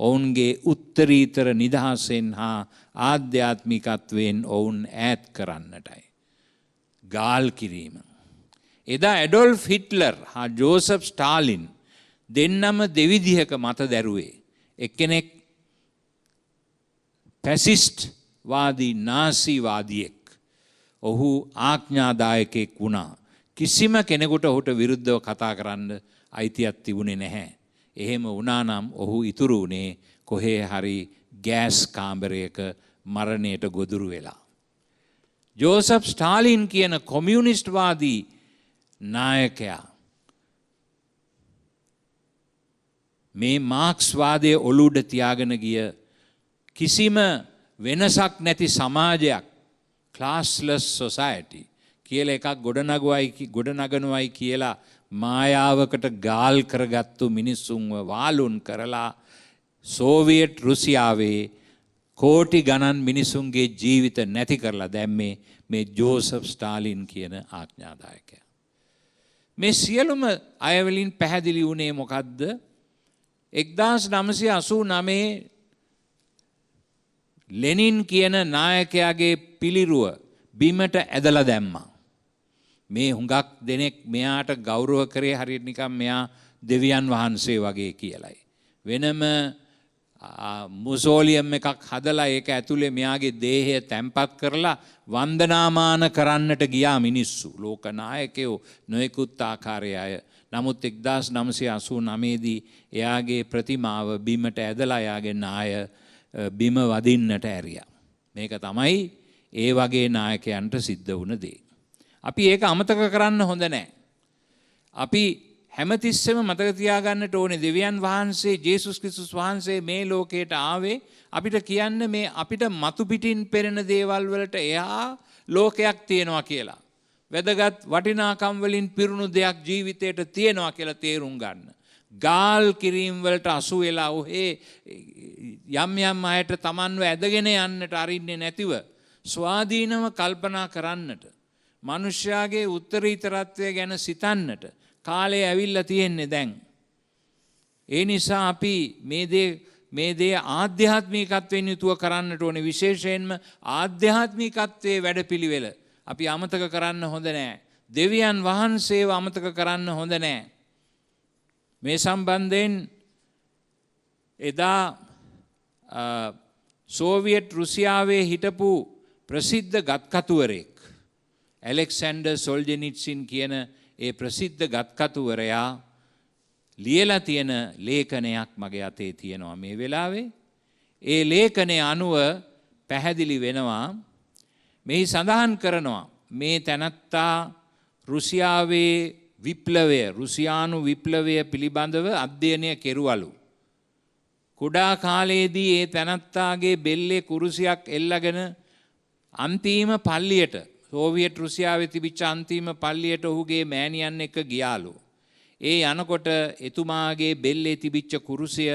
ඔවුන්ගේ උත්තරීතර නිදහසෙන් හා ආධ්‍යාත්මිකත්වයෙන් ඔවුන් ඈත් කරන්නටයි. ගාල් කිරීම. එදා ඇඩොල්ෆ් හිට්ලර් හා ජෝසප් ස්ටාලින් දෙන්නම දෙවිදිහක මත දැරුවේ. එක්කෙනෙක් පැසිස්ට් වාදී නාසීවාදියෙක්. ඔහු ආඥාදායකෙක් වුණා. කිසිම කෙනෙකුට ඔහුට විරුද්ධව කතා කරන්න අයිතියක් තිබුණේ නැහැ. එහෙම වුණා නම් ඔහු ඉතුරු වුණේ කොහේ හරි ගෑස් කාමරයක මරණයට ගොදුරු වෙලා. ජෝසප් ස්ටාලින් කියන කොමියුනිස්ට්වාදී නායකයා මේ මාක්ස්වාදයේ ඔලුඩ තියාගෙන ගිය කිසිම වෙනසක් නැති සමාජයක් ක්ලාස්ලස් සොසයිටි කියලා එකක් ගොඩනගනවයි කියලා මායාවකට ගාල් කරගත්තු මිනිස්සුන්ව වාලුන් කරලා සෝවියට් රුසියාවේ කෝටි ගණන් මිනිසුන්ගේ ජීවිත නැති කරලා දැම්මේ මේ ජෝසප් ස්ටාලින් කියන ආඥාදායකයා. මේ සියලුම අයවලින් පැහැදිලි වුණේ මොකද්ද? 1989 ලෙනින් කියන නායකයාගේ පිළිරුව බිමට ඇදලා දැම්මා. මේ හුඟක් දෙනෙක් මෙයාට ගෞරව කරේ හරියට නිකන් මෙයා දෙවියන් වහන්සේ වගේ කියලයි. වෙනම මුසෝලියම් එකක් හදලා ඒක ඇතුලේ මෙයාගේ දේහය තැම්පත් කරලා වන්දනාමාන කරන්නට ගියා මිනිස්සු. ලෝක නායකයෝ නොයෙකුත් ආකාරයේ අය. නමුත් 1989 දී එයාගේ ප්‍රතිමාව බිමට ඇදලා එයාගේ නාය බිම වදින්නට ඇරියා. මේක තමයි ඒ වගේ නායකයන්ට සිද්ධ වුණ දේ. අපි ඒක අමතක කරන්න හොඳ නැහැ. අපි හැමතිස්සෙම මතක තියාගන්නට ඕනේ දෙවියන් වහන්සේ ජේසුස් ක්‍රිස්තුස් වහන්සේ මේ ලෝකයට ආවේ අපිට කියන්න මේ අපිට මතු පිටින් පෙරෙන දේවල් වලට එහා ලෝකයක් තියෙනවා කියලා. වැදගත් වටිනාකම් වලින් පිරුණු දෙයක් ජීවිතයට තියෙනවා කියලා තේරුම් ගන්න. ගාල් කිරීම් වලට අසු වෙලා ඔහේ යම් යම් අයට Tamanව ඇදගෙන යන්නට අරින්නේ නැතිව ස්වාධීනව කල්පනා කරන්නට මනුෂ්‍යයාගේ උත්තරීතරත්වය ගැන සිතන්නට කාලය ඇවිල්ලා තියෙන්නේ දැන්. ඒ නිසා අපි මේ දේ ආධ්‍යාත්මිකත්වයෙන් යුතුව කරන්නට ඕනේ. විශේෂයෙන්ම ආධ්‍යාත්මිකත්වයේ වැඩපිළිවෙල අපි අමතක කරන්න හොඳ නැහැ. දෙවියන් වහන්සේව අමතක කරන්න හොඳ නැහැ. මේ සම්බන්ධයෙන් එදා සෝවියට් රුසියාවේ හිටපු ප්‍රසිද්ධ ගත්කතුවරයෙක් ඇලෙක්සැන්ඩර් සොල්ජෙනිට්සින් කියන ඒ ප්‍රසිද්ධ ගත්කතුවරයා ලියලා තියෙන ලේඛනයක් මගේ අතේ තියෙනවා මේ වෙලාවේ. ඒ ලේඛනය අනුව පැහැදිලි වෙනවා මෙහි සඳහන් කරනවා මේ තැනැත්තා රුසියාවේ විප්ලවය රුසියානු විප්ලවය පිළිබඳව අධ්‍යයනය කෙරුවලු. කුඩා කාලයේදී ඒ තැනැත්තාගේ බෙල්ලේ කුරුසියක් එල්ලගෙන අන්තිම පල්ලියට සෝවියට් රුසියාවේ තිබිච්ච අන්තිම පල්ලියට ඔහුගේ මෑණියන් එක්ක ගියාලු. ඒ යනකොට එතුමාගේ බෙල්ලේ තිබිච්ච කුරුසිය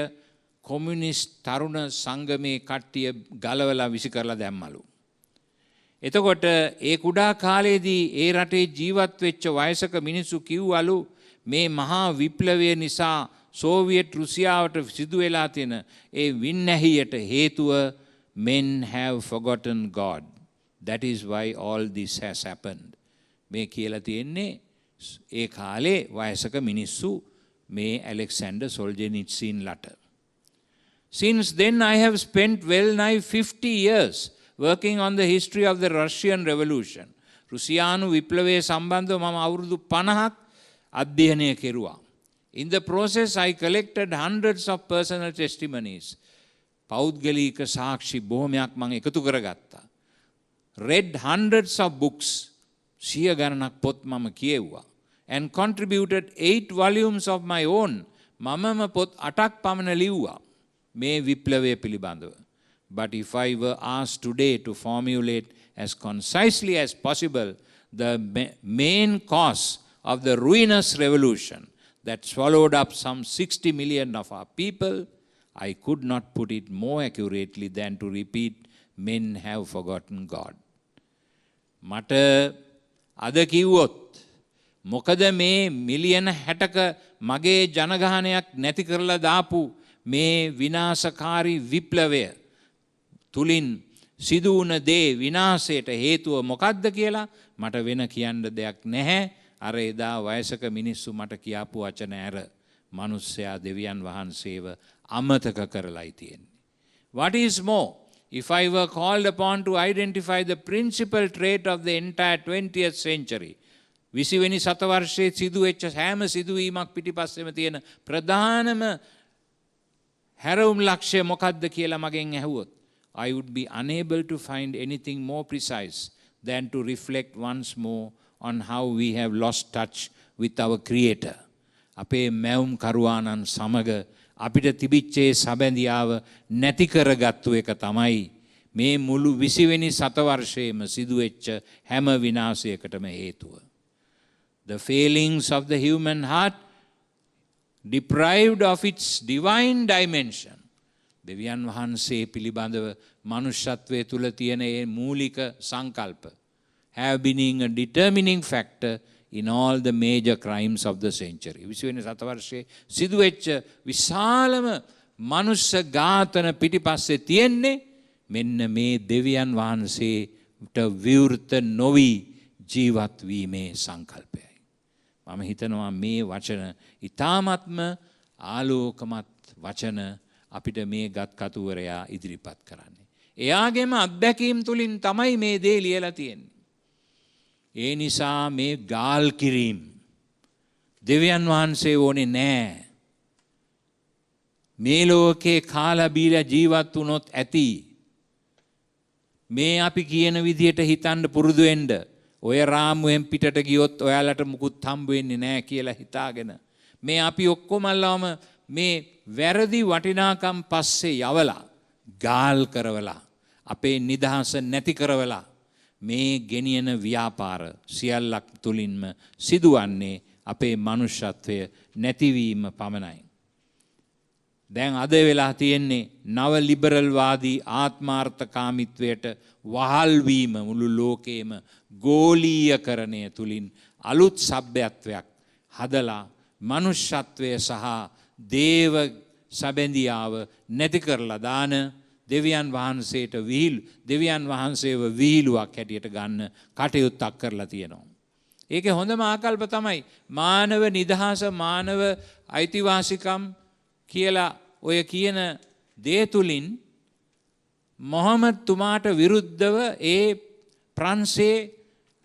කොමියුනිස්ට් තරුණ සංගමේ කට්ටිය ගලවලා විසි කරලා දැම්මලු. එතකොට ඒ කුඩා කාලයේදී ඒ රටේ ජීවත් වෙච්ච වයසක මිනිස්සු කිව්වලු මේ මහා විප්ලවය නිසා සෝවියට් රුසියාවට සිදු වෙලා තියෙන ඒ වින්නැහියට හේතුව men have forgotten God. That is why all this has happened. මේ කියලා තියෙන්නේ ඒ කාලේ වයසක මිනිස්සු මේ Alexander සොල්ජෙනිට්සින් ලට. Since then I have spent well nigh 50 years working on the history of the Russian Revolution. රුසියානු විප්ලවයේ සම්බන්ධව මම අවුරුදු 50ක් අධ්‍යයනය කෙරුවා. In the process I collected hundreds of personal testimonies. පෞද්ගලික සාක්ෂි බොහොමයක් මම එකතු කරගත්තා. Read hundreds of books. සිය ගණනක් පොත් මම කියෙව්වා. And contributed 8 volumes of my own. මමම පොත් 8ක් පමණ ලිව්වා මේ විප්ලවය පිළිබඳව. But if I were asked today to formulate as concisely as possible the main cause of the ruinous revolution that swallowed up some 60 million of our people, I could not put it more accurately than to repeat, men have forgotten God. මට අද කිව්වොත් මොකද මේ මිලියන 60ක මගේ ජනගහනයක් නැති කරලා දාපු මේ විනාශකාරී විප්ලවය තුලින් සිදු වුණ දේ විනාශයට හේතුව මොකක්ද කියලා මට වෙන කියන්න දෙයක් නැහැ. අර එදා වයසක මිනිස්සු මට කියාපු වචන ඇර මිනිස්සයා දෙවියන් වහන්සේව අමතක කරලායි තියෙන්නේ. What is more, if I were called upon to identify the principal trait of the entire 20th century, 20 වෙනි සතවර්ෂයේ සිදුවෙච්ච හැම සිදුවීමක් පිටිපස්සෙම තියෙන ප්‍රධානම හැරවුම් ලක්ෂ්‍ය මොකක්ද කියලා මගෙන් ඇහුවොත්, I would be unable to find anything more precise than to reflect once more on how we have lost touch with our Creator. අපේ මැවුම් කරුවානන් සමග අපිට තිබිච්චේ සබැඳියාව නැති කරගත්තු එක තමයි මේ මුළු 20 වෙනි සතවර්ෂයේම සිදුවෙච්ච හැම විනාශයකටම හේතුව. The failings of the human heart deprived of its divine dimension. දෙවියන් වහන්සේ පිළිබඳව මනුෂ්‍යත්වයේ තුල තියෙන ඒ මූලික සංකල්ප have been a determining factor in all the major crimes of the century. 20 වෙනි සතවර්ෂයේ සිදුවෙච්ච විශාලම මනුෂ්‍ය ඝාතන පිටිපස්සේ තියෙන්නේ මෙන්න මේ දෙවියන් වහන්සේට විවෘත නොවි ජීවත් වීමේ සංකල්පයයි. මම හිතනවා මේ වචන ඊ타ත්ම ආලෝකමත් වචන අපිට මේ ගත් කතුවරයා ඉදිරිපත් කරන්නේ. එයාගේම අත්දැකීම් තුලින් තමයි මේ දේ ලියලා තියෙන්නේ. ඒ නිසා මේ ගාල් කිරීම දෙවියන් වහන්සේ ඕනේ නෑ. මේ ලෝකේ කාලා බීලා ජීවත් වුණොත් ඇති. මේ අපි කියන විදියට හිතන්න පුරුදු වෙන්න. ඔය රාමුවෙන් පිටට ගියොත් ඔයාලට මුකුත් හම්බ වෙන්නේ නෑ කියලා හිතාගෙන මේ අපි ඔක්කොමල්ලාම මේ වැරදි වටිනාකම් පස්සේ යවලා ගාල් කරවලා අපේ නිදහස නැති කරවලා මේ ගෙනියන ව්‍යාපාර සියල්ලක් තුලින්ම සිදුවන්නේ අපේ මනුෂ්‍යත්වය නැතිවීම පමණයි. දැන් අද වෙලා තියෙන්නේ නව ලිබරල් වාදී ආත්මාර්ථකාමීත්වයට වහල් වීම මුළු ලෝකේම ගෝලීයකරණය තුලින් අලුත් සભ્યත්වයක් හදලා මනුෂ්‍යත්වය සහ දේව සැබැඳියාව නැති කරලා දාන දෙවියන් වහන්සේට දෙවියන් වහන්සේව විහිළුවක් හැටියට ගන්න කටයුත්තක් කරලා තියෙනවා. ඒකේ හොඳම ආකල්ප තමයි මානව නිදහස මානව අයිතිවාසිකම් කියලා ඔය කියන දේ තුලින් මොහමඩ් තුමාට විරුද්ධව ඒ ප්‍රංශේ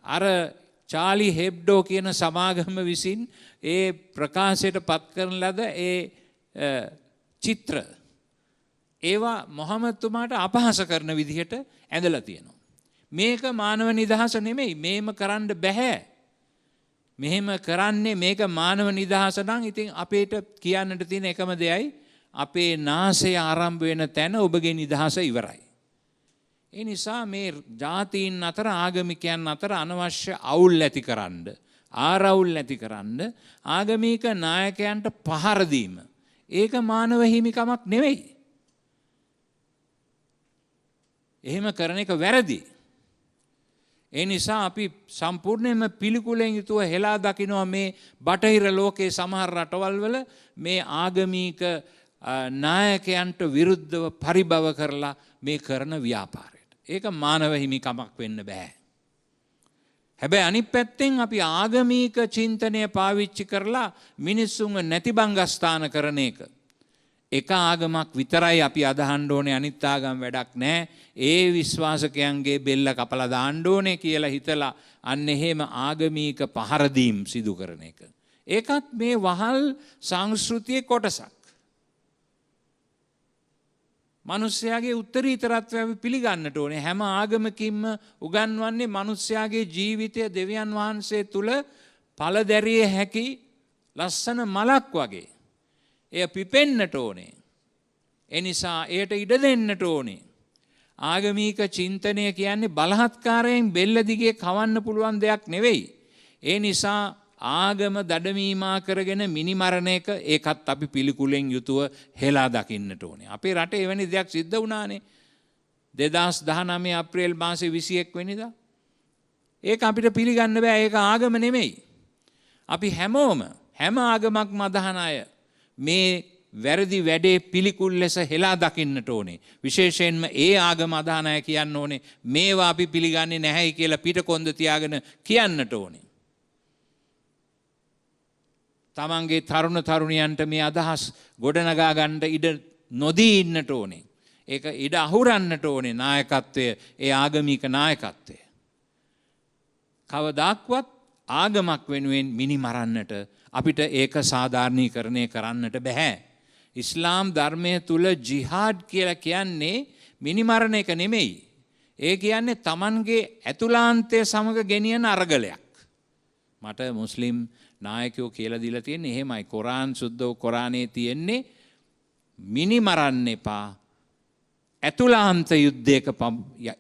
අර චාලි හෙබ්ඩෝ කියන සමාගම විසින් ඒ ප්‍රකාශයට පත් කරන ලද ඒ චිත්‍ර ඒවා මොහමඩ් තුමාට අපහාස කරන විදිහට ඇඳලා තියෙනවා. මේක මානව නිදහස නෙමෙයි. මේම කරන්න බෑ. මෙහෙම කරන්නේ මේක මානව නිදහස නම් ඉතින් අපේට කියන්නට තියෙන එකම දෙයයි අපේ නාසය ආරම්භ වෙන තැන ඔබගේ නිදහස ඉවරයි. ඒ නිසා මේ ජාතීන් අතර ආගමිකයන් අතර අනවශ්‍ය අවුල් ඇතිකරන්න ආරවුල් ඇතිකරන්න ආගමික නායකයන්ට පහර දීම ඒක මානව හිමිකමක් නෙවෙයි. එහෙම කරන එක වැරදි. ඒ නිසා අපි සම්පූර්ණයෙන්ම පිළිකුලෙන් යුතුව හෙලා දකිනවා මේ බටහිර ලෝකයේ සමහර රටවල් වල මේ ආගමික නායකයන්ට විරුද්ධව පරිභව කරලා මේ කරන ව්‍යාපාරයට. ඒක මානව හිමිකමක් වෙන්න බෑ. හැබැයි අනිත් පැත්තෙන් අපි ආගමික චින්තනය පාවිච්චි කරලා මිනිස්සුන්ව නැතිබංගස්ථාන කරන එක ආගමක් විතරයි අපි අදහන්න ඕනේ අනිත් ආගම් වැඩක් නැහැ. ඒ විශ්වාසකයන්ගේ බෙල්ල කපලා දාන්න ඕනේ කියලා හිතලා අන්න එහෙම ආගමික පහර දීම් සිදු කරන එක. ඒකත් මේ වහල් සංස්කෘතියේ කොටසක්. මිනිස්යාගේ උත්තරීතරත්වය අපි පිළිගන්නට ඕනේ. හැම ආගමකින්ම උගන්වන්නේ මිනිස්යාගේ ජීවිතය දෙවියන් වහන්සේ තුල පළදැරිය හැකි ලස්සන මලක් වගේ. එය පිපෙන්නට ඕනේ. ඒ නිසා එයට ඉඩ දෙන්නට ඕනේ. ආගමික චින්තනය කියන්නේ බලහත්කාරයෙන් බෙල්ල දිගේ කවන්න පුළුවන් දෙයක් නෙවෙයි. ඒ නිසා ආගම දඩමීමා කරගෙන මිනිමරණ එක ඒකත් අපි පිළිකුලෙන් යුතුව හෙලා දකින්නට ඕනේ. අපේ රටේ එවැනි දෙයක් සිද්ධ වුණානේ 2019 අප්‍රේල් මාසේ 21 වෙනිදා. ඒක අපිට පිළිගන්න බෑ. ඒක ආගම නෙමෙයි. අපි හැම ආගමක්ම අදහන අය මේ වැරදි වැඩේ පිළිකුල් ලෙස හෙලා දකින්නට ඕනේ. විශේෂයෙන්ම ඒ ආගම අදහන අය කියන්න ඕනේ මේවා අපි පිළිගන්නේ නැහැයි කියලා පිටකොන්ද තියාගෙන කියන්නට ඕනේ. තමන්ගේ තරුණ තරුණියන්ට මේ අදහස් ගොඩනගා ගන්න ඉඩ නොදී ඉන්නට ඕනේ. ඒක ඉඩ අහුරන්නට ඕනේ නායකත්වය, ඒ ආගමික නායකත්වය. කවදාක්වත් ආගමක් වෙනුවෙන් මිනි මරන්නට අපිට ඒක සාධාරණීකරණය කරන්නට බෑ. ඉස්ලාම් ධර්මය තුල ජිහාඩ් කියලා කියන්නේ මිනි මරණ එක නෙමෙයි. ඒ කියන්නේ Tamanගේ ඇතුළාන්තය සමග ගෙනියන අරගලයක්. මට මුස්ලිම් නායකයෝ කියලා දීලා තියෙන්නේ එහෙමයි. කොරාන් සුද්ධ කොරානේ තියෙන්නේ මිනි මරන්න එපා. ඇතුළාන්ත යුද්ධයක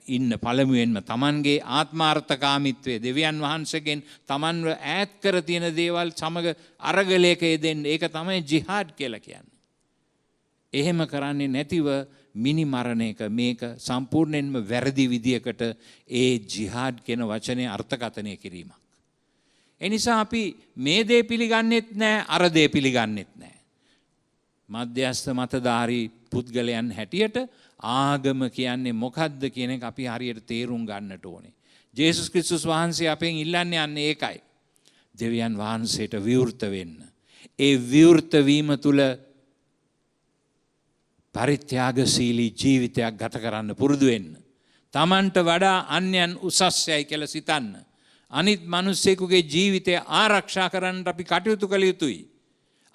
ඉන්න පළමුවෙන්ම Tamanගේ ආත්මාර්ථකාමීත්වය දෙවියන් වහන්සේගෙන් Tamanව ඈත් කර තියෙන දේවල් සමග අරගලයක යෙදෙන්න. ඒක තමයි ජිහාඩ් කියලා කියන්නේ. එහෙම කරන්නේ නැතිව මිනි මරණ එක මේක සම්පූර්ණයෙන්ම වැරදි විදියකට ඒ ජිහාඩ් කියන වචනේ අර්ථකථනය කිරීමක්. ඒ නිසා අපි මේ දේ පිළිගන්නෙත් නැහැ, අර දේ පිළිගන්නෙත් නැහැ. මධ්‍යස්ථ මතධාරී පුද්ගලයන් හැටියට ආගම කියන්නේ මොකද්ද කියන එක අපි හරියට තේරුම් ගන්නට ඕනේ. ජේසුස් ක්‍රිස්තුස් වහන්සේ අපෙන් ඉල්ලන්නේ යන්නේ ඒකයි. දෙවියන් වහන්සේට විවෘත වෙන්න. ඒ විවෘත වීම තුල පරිත්‍යාගශීලී ජීවිතයක් ගත කරන්න පුරුදු වෙන්න. Tamanට වඩා අන්‍යයන් උසස්යයි කියලා සිතන්න. අනිත් මිනිස්සෙකුගේ ජීවිතය ආරක්ෂා කරන්න අපි කටයුතු කළ යුතුයි.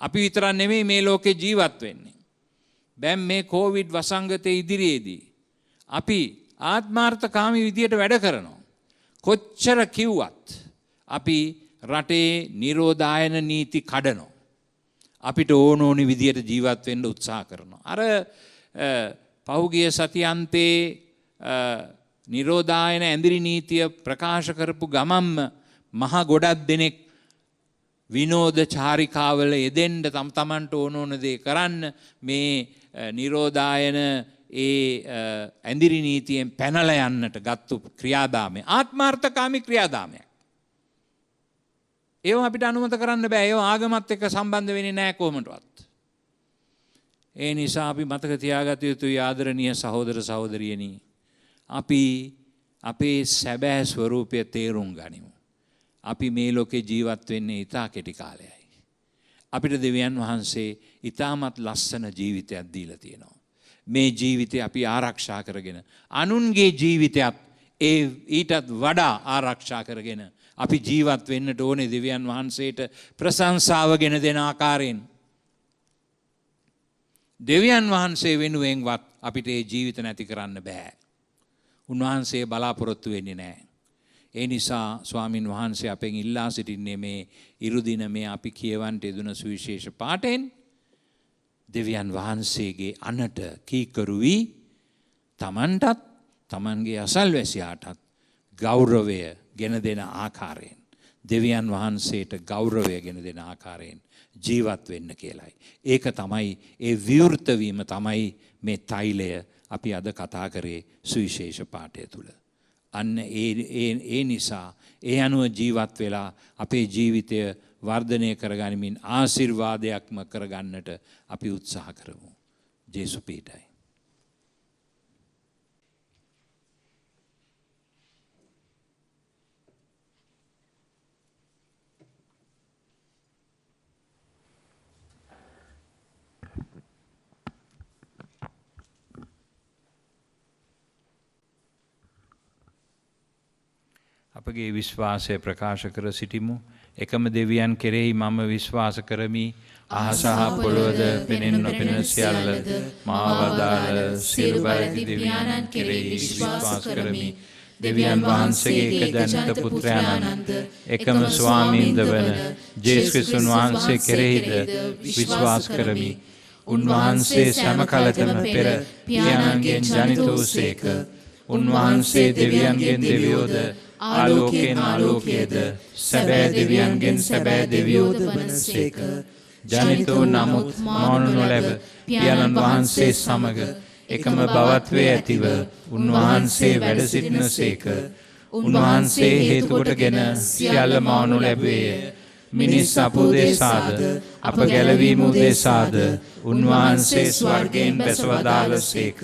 අපි විතරක් නෙමෙයි මේ ලෝකේ ජීවත් වෙන්නේ. දැන් මේ කොවිඩ් වසංගතයේ ඉදිරියේදී අපි ආත්මාර්ථකාමී විදියට වැඩ කරනවා. කොච්චර කිව්වත් අපි රටේ නිරෝධායන නීති කඩනවා. අපිට ඕනෝනි විදියට ජීවත් වෙන්න උත්සාහ කරනවා. අර පහුගිය සතියන්තේ නිරෝධායන ඇඳිරි නීතිය ප්‍රකාශ කරපු ගමම්ම මහ ගොඩක් දෙනෙක් විනෝද චාරිකාවල යෙදෙන්න තමන්ට ඕන දේ කරන්න මේ නිරෝධායන ඒ ඇඳිරි නීතියෙන් පැනලා යන්නට ගත්තු ක්‍රියාදාමය ආත්මාර්ථකාමී ක්‍රියාදාමයක්. ඒව අපිට අනුමත කරන්න බෑ. ඒව ආගමත් එක්ක සම්බන්ධ වෙන්නේ නැහැ කොහොමදවත්. ඒ නිසා අපි මතක තියාගත යුතුයි ආදරණීය සහෝදර සහෝදරියනි. අපි අපේ සැබෑ ස්වરૂපය තේරුම් ගනිමු. අපි මේ ලෝකේ ජීවත් වෙන්නේ ඉතා කෙටි කාලයයි. අපිට දෙවියන් වහන්සේ ඉතාමත් ලස්සන ජීවිතයක් දීලා තියෙනවා. මේ ජීවිතය අපි ආරක්ෂා කරගෙන අනුන්ගේ ජීවිතයත් ඊටත් වඩා ආරක්ෂා කරගෙන අපි ජීවත් වෙන්නට ඕනේ දෙවියන් වහන්සේට ප්‍රශංසාව ගෙන දෙන ආකාරයෙන්. දෙවියන් වහන්සේ වෙනුවෙන්වත් අපිට ඒ ජීවිත නැති කරන්න බෑ. උන්වහන්සේ බලාපොරොත්තු වෙන්නේ නැහැ. ඒ නිසා ස්වාමින් වහන්සේ අපෙන් ඉල්ලා සිටින්නේ මේ ඉරුදින මේ අපි කියවන්ට යෙදුන සුවිශේෂ පාඨයෙන් දෙවියන් වහන්සේගේ අනට කීකරු වී තමන්ටත් තමන්ගේ අසල්වැසියාටත් ගෞරවය ගෙන දෙන ආකාරයෙන් දෙවියන් වහන්සේට ගෞරවය ගෙන දෙන ආකාරයෙන් ජීවත් වෙන්න කියලයි. ඒක තමයි ඒ විවෘත වීම තමයි මේ තෛලය අපි අද කතා කරේ සුවිශේෂ පාඨය තුල. අන්න ඒ නිසා ඒ අනුව ජීවත් වෙලා අපේ ජීවිතය වර්ධනය කරගනිමින් ආශිර්වාදයක්ම කරගන්නට අපි උත්සාහ කරමු. ජේසු පීඨයි. අපගේ විශ්වාසය ප්‍රකාශ කර සිටිමු. එකම දෙවියන් කෙරෙහි මම විශ්වාස කරමි. අහස හා පොළොවද පෙනෙන නොපෙනෙන සියල්ලද මාවදාළ සියලු බලති දෙවියන් කෙරෙහි විශ්වාස කරමි. දෙවියන් වහන්සේගේ එකදැනත පුත්‍රයාණන්ද එකම ස්වාමීන්ද වන ජේසුස් ක්‍රිස්තුන් වහන්සේ කෙරෙහිද විශ්වාස කරමි. උන්වහන්සේ සෑම කලකම පෙර පියාණන්ගෙන් ජනිත වූසේක. උන්වහන්සේ දෙවියන්ගෙන් දෙවියෝද ආලෝකයෙන් ආලෝකයේද සැබෑ දෙවියන්ගෙන් සැබෑ දෙවියෝද වනසේක. ජනිතෝ නමුත් මවනු නොලැබ පියාණන් වහන්සේ සමග එකම භවත්වයේ ඇතිව උන්වහන්සේ වැඩ සිටිනසේක. උන්වහන්සේ හේතු කොටගෙන සියල්ල මවනු ලැබුවේය. මිනිස් අප උදෙසාද අප ගැලවීම උදෙසාද උන්වහන්සේ ස්වර්ගයෙන් බැසවදාළසේක.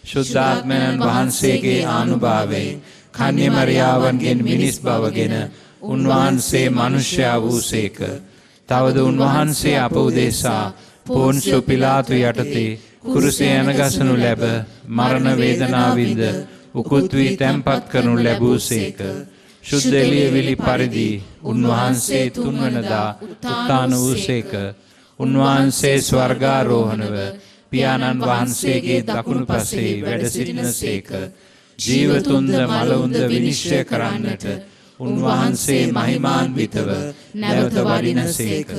ශුද්ධාත්මයන් වහන්සේගේ ආනුභාවයෙන් කන්‍ය මරියාවන්ගෙන් මිනිස් බවගෙන උන්වහන්සේ මනුෂ්‍යයා වූසේක. තවද උන්වහන්සේ අප උදෙසා පොන්සියෝ පිලාතු යටතේ කුරුසේ යනගසනු ලැබ මරණ වේදනාවින්ද උකුත් වී තැන්පත් කරනු ලැබූසේක. ශුද්ධ එළියවිලි පරිදි උන්වහන්සේ තුන්වනදා උත්ථාන වූසේක. උන්වහන්සේ ස්වර්ගාරෝහණව පියාණන් වහන්සේගේ දකුණු පසේ වැඩ සිටිනසේක. ජීවතුන්ද මලවුන්ද විනිශ්චය කරන්නට උන්වහන්සේ මහිමාන්විතව නැවත වඩිනසේක.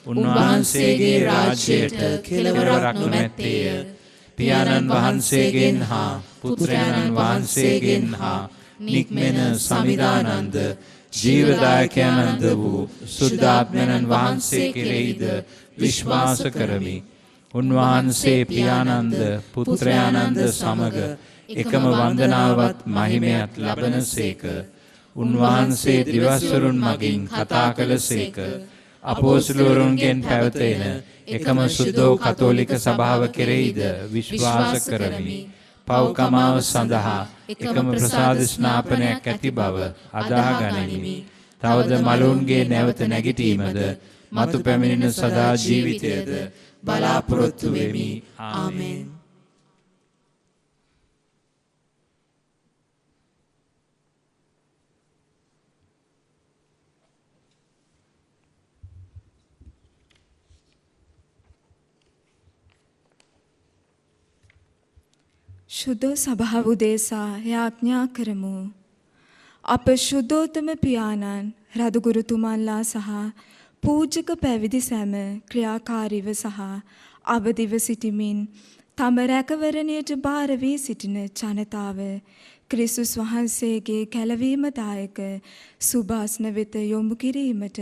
උන්වහන්සේගේ රාජ්‍යයට කෙළවරක් නොමැත්තේය. පියාණන් වහන්සේගෙන් හා පුත්‍රයන්න් වහන්සේගෙන් හා නික්මෙන සමිදානන්ද ජීවදායකයන්ද වූ සුද්ධාත්මයන් වහන්සේ කෙරෙහිද විශ්වාස කරමි. උන්වහන්සේ පියාණන්ද පුත්‍රයාණන්ද සමග එකම වන්දනාවත් මහිමයත් ලබනසේක. උන්වහන්සේ දිවස්වරුන් මගින් කතා කළසේක. අපෝස්තලවරුන්ගෙන් පැවතෙන එකම සුද්ධෝ කතෝලික සභාව කෙරෙහිද විශ්වාස කරමි. පව්කමාව සඳහා එකම ප්‍රසාද ස්නාපනයක් ඇති බව අදහා ගනිමි. තවද මලුන්ගේ නැවත නැගිටීමද මතු පැමිණෙන සදා ජීවිතයද බලාපොරොත්තු වෙමි. ආමෙන්. ශුද්ධ සභාව උදෙසා යාඥා කරමු. අප ශුද්ධෝත්තම පියාණන් රදුගුරුතුමන්ලා සහ පූජක පැවිදි සැම ක්‍රියාකාරීව සහ අවදිව සිටිමින් තම රැකවරණයට භාර වී සිටින ජනතාව ක්‍රිස්තුස් වහන්සේගේ කැලවීමදායක සුභාසන වෙත යොමු කිරීමට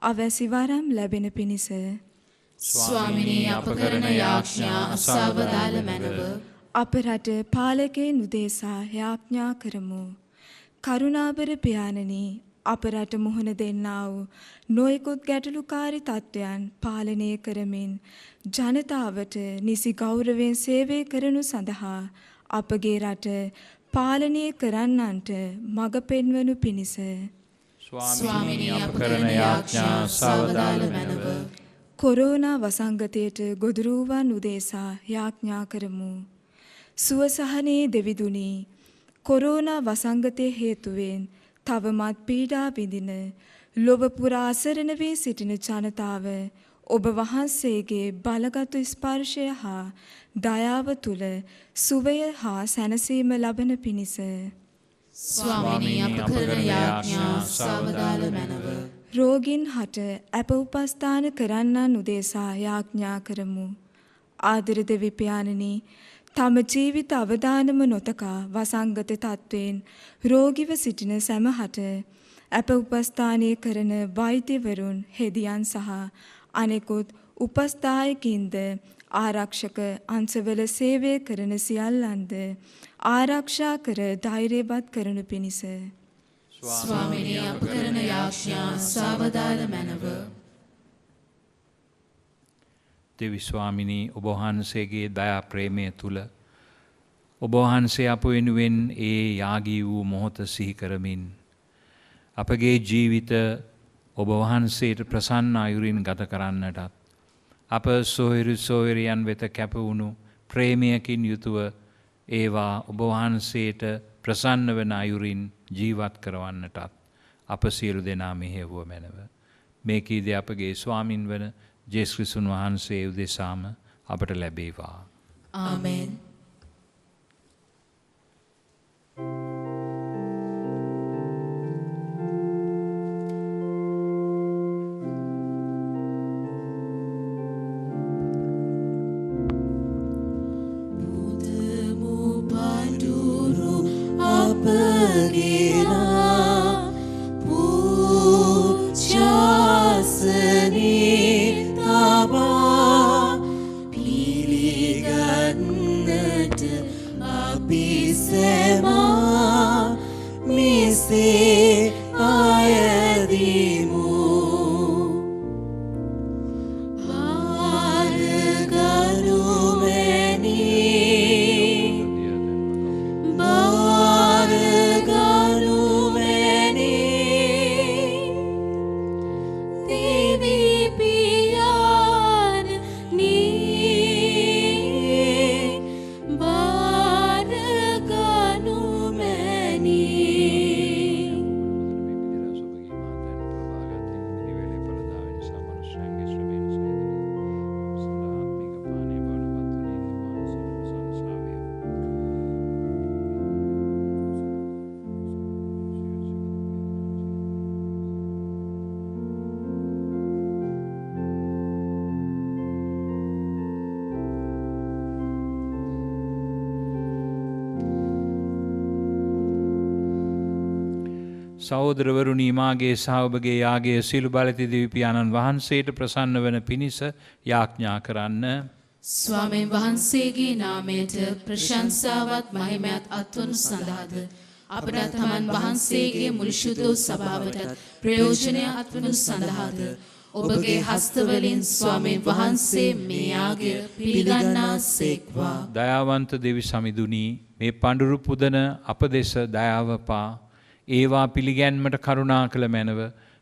අවැසි වරම් ලැබෙන පිණිස ස්වාමිනී අප කරන යාඥා අසවදාල මැනව. අප රට පාලකයන් උදෙසා යාඥා කරමු. කරුණාබර පියාණනි, අප රට මුහුණ දෙන්නා වූ නොයෙකුත් ගැටලුකාරී තත්ත්වයන් පාලනය කරමින් ජනතාවට නිසි ගෞරවයෙන් සේවය කරනු සඳහා අපගේ රට පාලනය කරන්නන්ට මඟ පෙන්වනු පිණිස ස්වාමිනී අප කරන යාඥා අසවදාල මැනව. කොරෝනා වසංගතයට ගොදුරු වූවන් උදෙසා යාඥා කරමු. සුවසහනේ දෙවිදුනි, කොරෝනා වසංගතයේ හේතුවෙන් තවමත් පීඩා විඳින ලොව පුරා අසරණ වී සිටින ජනතාව ඔබ වහන්සේගේ බලගත් ස්පර්ශය හා දයාව තුල සුවය හා සැනසීම ලබන පිණිස ස්වාමිනී අප කරන යාඥා අසවදාල මැනව. රෝගින් හට අප උපස්ථාන කරන්නන් උදෙසා යාඥා කරමු. ආදර දෙවි පියාණනි, තම ජීවිත අවදානම නොතකා වසංගත තත්ත්වයෙන් රෝගීව සිටින සැමහට අප උපස්ථානය කරන වෛද්‍යවරුන්, හෙදියන් සහ අනෙකුත් උපස්ථායකින්ද ආරක්ෂක අංශවල සේවය කරන සියල්ලන්ද ආරක්ෂා කර ධෛර්යවත් කරනු පිණිස ස්වාමිනී අප කරන යාඥා අසවදාල මැනව. දෙවි ස්වාමිනී, ඔබ වහන්සේගේ දයා ප්‍රේමය තුල ඔබ වහන්සේ අප වෙනුවෙන් ඒ යාගී වූ මොහොත සිහි කරමින් අපගේ ජීවිත ඔබ වහන්සේට ප්‍රසන්න අයුරින් ගත කරන්නටත් අප සොයුරියන් වෙත කැප වුණු ප්‍රේමයකින් යුතුව ඒවා ඔබ වහන්සේට ප්‍රසන්න වන අයුරින් ජීවත් කරවන්නටත් අප සියලු දෙනා මෙහෙයවුව මැනව. මේ කීදේ අපගේ ස්වාමින් වන ජේසුස් ක්‍රිස්තුන් වහන්සේ උදෙසාම අපට ලැබේවා. ආමෙන්. බුදමු පඬුරු අපගේ පූජාසනේ තබා පිළිගන්න සහෝදරවරුනි මාගේ සහ ඔබගේ යාගයේ සියලු බලති දෙවි පියාණන් වහන්සේට ප්‍රසන්න වන පිණිස යාඥා කරන්න. ස්වාමීන් වහන්සේගේ නාමයට ප්‍රශංසාවත් මහිමයත් අත්වනු සඳහාද අපට තමන් වහන්සේගේ මුළු ශුද්ධ සභාවට ප්‍රයෝජනය අත්වනු සඳහාද ඔබගේ හස්තවලින් ස්වාමීන් වහන්සේ මේ යාගය පිළිගන්නාසේක්වා. දයාවන්ත දෙවි සමිඳුනි මේ පඬුරු පුදන අප දෙස දයාව පා ඒවා පිළිගැන්මට කරුණා කළ මැනව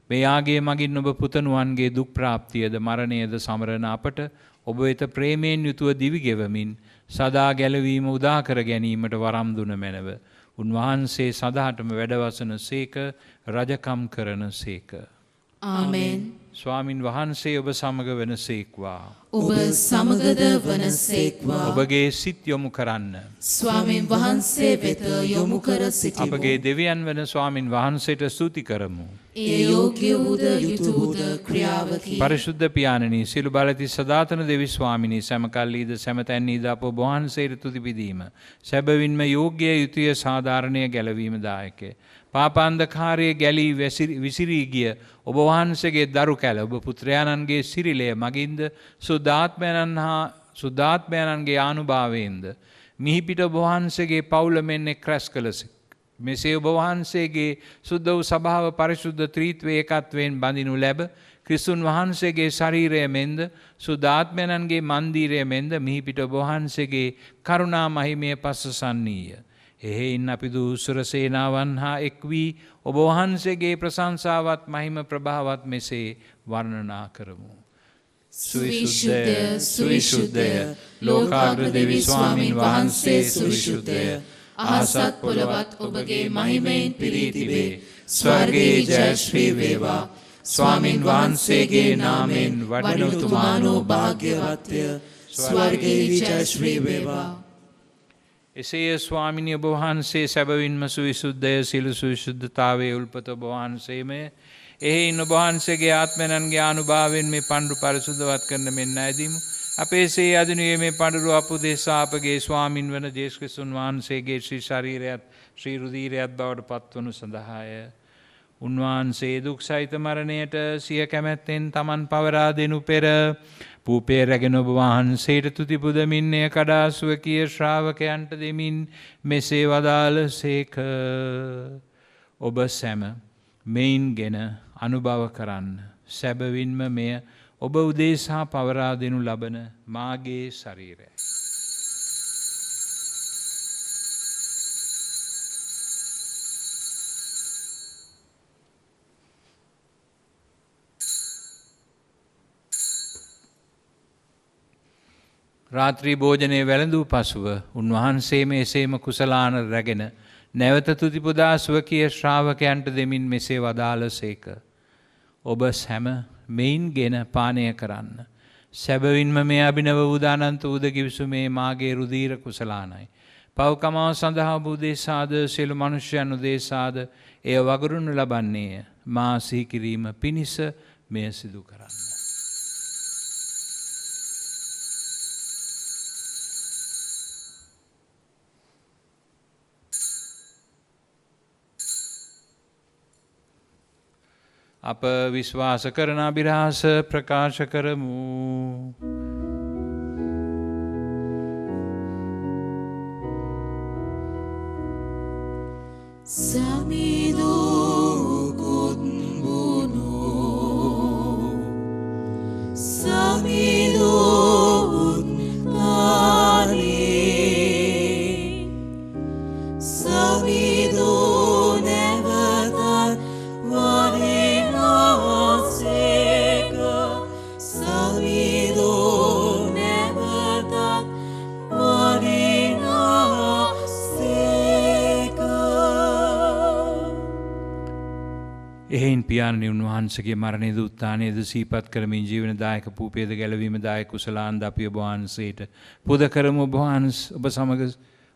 මේ යාගයේ මගින් ඔබ පුතණුවන්ගේ දුක් ප්‍රාප්තියද මරණයද සමරන අපට ඔබ වෙත ප්‍රේමයෙන් යුතුව දිවි ගෙවමින් සදා ගැලවීම උදා කර ගැනීමට වරම් දුන මැනව උන්වහන්සේ සදාටම වැඩවසන සේක රජකම් කරන සේක. ආමෙන්. ස්වාමින් වහන්සේ ඔබ සමග වන සේක්වා. ඔබ සමගද වන සේක්වා. ඔබගේ සිත් යොමු කරන්න. ස්වාමීන් වහන්සේ වෙත යොමු කර සිටිමු. අපගේ දෙවියන් වන ස්වාමින් වහන්සේට ස්තුති කරමු. ඒ යෝග්‍ය වූද යුතු වූද ක්‍රියාවකි. පරිශුද්ධ පියාණනි සිළු බලති සදාතන දෙවි ස්වාමිනී සමකල්ලීද සැමතැන්නීද අප ඔබ වහන්සේට තුති පිදීම සැබවින්ම යෝග්‍ය යුතුය සාධාරණය ගැලවීම දායකය. පාපාන්ධකාරයේ ගැලී විසිරී ගිය ඔබ වහන්සේගේ දරු කැල ඔබ පුත්‍රයාණන්ගේ සිරිලය මගින්ද සුද්ධාත්මයන්ගේ ආනුභාවයෙන්ද මිහිපිට ඔබ වහන්සේගේ පවුල මෙන් එක් රැස් කළසෙක්. මෙසේ ඔබ වහන්සේගේ සුද්ධ වූ සභාව පරිශුද්ධ ත්‍රිත්වය ඒකත්වයෙන් බඳිනු ලැබ ක්‍රිස්තුන් වහන්සේගේ ශරීරය මෙන්ද සුද්ධාත්මයන්ගේ මන්දිරය මෙන්ද මිහිපිට ඔබ වහන්සේගේ කරුණා මහිමය පස්සසන්නීය. එහෙයින් අපි දුසුර සේනාවන් හා එක් වී ඔබ වහන්සේගේ ප්‍රශංසාවත් මහිම ප්‍රභාවත් මෙසේ වර්ණනා කරමු. සුවිශුද්ධය සුවිශුද්ධය ලෝකාග්‍ර දෙවි ස්වාමීන් වහන්සේ සුවිශුද්ධය. අහසත් පොළවත් ඔබගේ මහිමයෙන් පිරී තිබේ. ස්වර්ගයේ ජයශ්‍රී වේවා. ස්වාමීන් වහන්සේගේ නාමයෙන් වඩන උතුමානෝ භාග්‍යවත්ය. ස්වර්ගයේ ජයශ්‍රී වේවා. එසේ ස්වාමිනී ඔබ වහන්සේ සැබවින්ම සුවිශුද්ධය සියලු සුවිශුද්ධතාවයේ උල්පත ඔබ වහන්සේමය. එහෙයින් ඔබ වහන්සේගේ ආත්මයන්ගේ ආනුභාවයෙන් මේ පඬුරු පරිසුද්ධවත් කරන මෙන් ඇදීමු. අපේ සේ අදිනුවේ මේ පඬුරු අපුදෙසා අපගේ ස්වාමින් වන ජේසුස් ක්‍රිස්තුන් වහන්සේගේ ශ්‍රී ශරීරයත් ශ්‍රී රුධීරයත් බවට පත්වනු සඳහාය. උන්වහන්සේ දුක් සහිත මරණයට සිය කැමැත්තෙන් තමන් පවරා දෙනු පෙර පූපේ රැගෙන ඔබ වහන්සේට තුති පුදමින් එය කඩා ස්වකීය ශ්‍රාවකයන්ට දෙමින් මෙසේ වදාළ සේක. ඔබ සැම මෙයින් ගෙන අනුභව කරන්න. සැබවින්ම මෙය ඔබ උදෙසා පවරා දෙනු ලබන මාගේ ශරීරය. රාත්‍රී භෝජනයේ වැළඳූ පසුව උන්වහන්සේ මෙසේම කුසලාන රැගෙන නැවත තුති පුදා ස්වකීය ශ්‍රාවකයන්ට දෙමින් මෙසේ වදාළ සේක. ඔබ සැම මෙයින් ගෙන පානය කරන්න. සැබවින්ම මේ අභිනව උදානන්ත උද කිවිසුමේ මාගේ රුධීර කුසලානයි. පව්කමාව සඳහා ඔබ උදෙසාද සියලු මනුෂ්‍යයන් උදෙසාද එය වගුරුනු ලබන්නේය. මා සිහි කිරීම පිණිස මෙය සිදු කරන්න. අප විශ්වාස කරන අභිරහස ප්‍රකාශ කරමු. එහෙයින් පියාණනි උන්වහන්සේගේ මරණයේද උත්ථානයේද සිහිපත් කරමින් ජීවනදායක පූපේද ගැලවීමදායක කුසලාන්ද අපි ඔබ වහන්සේට පුද කරමු. ඔබ සමග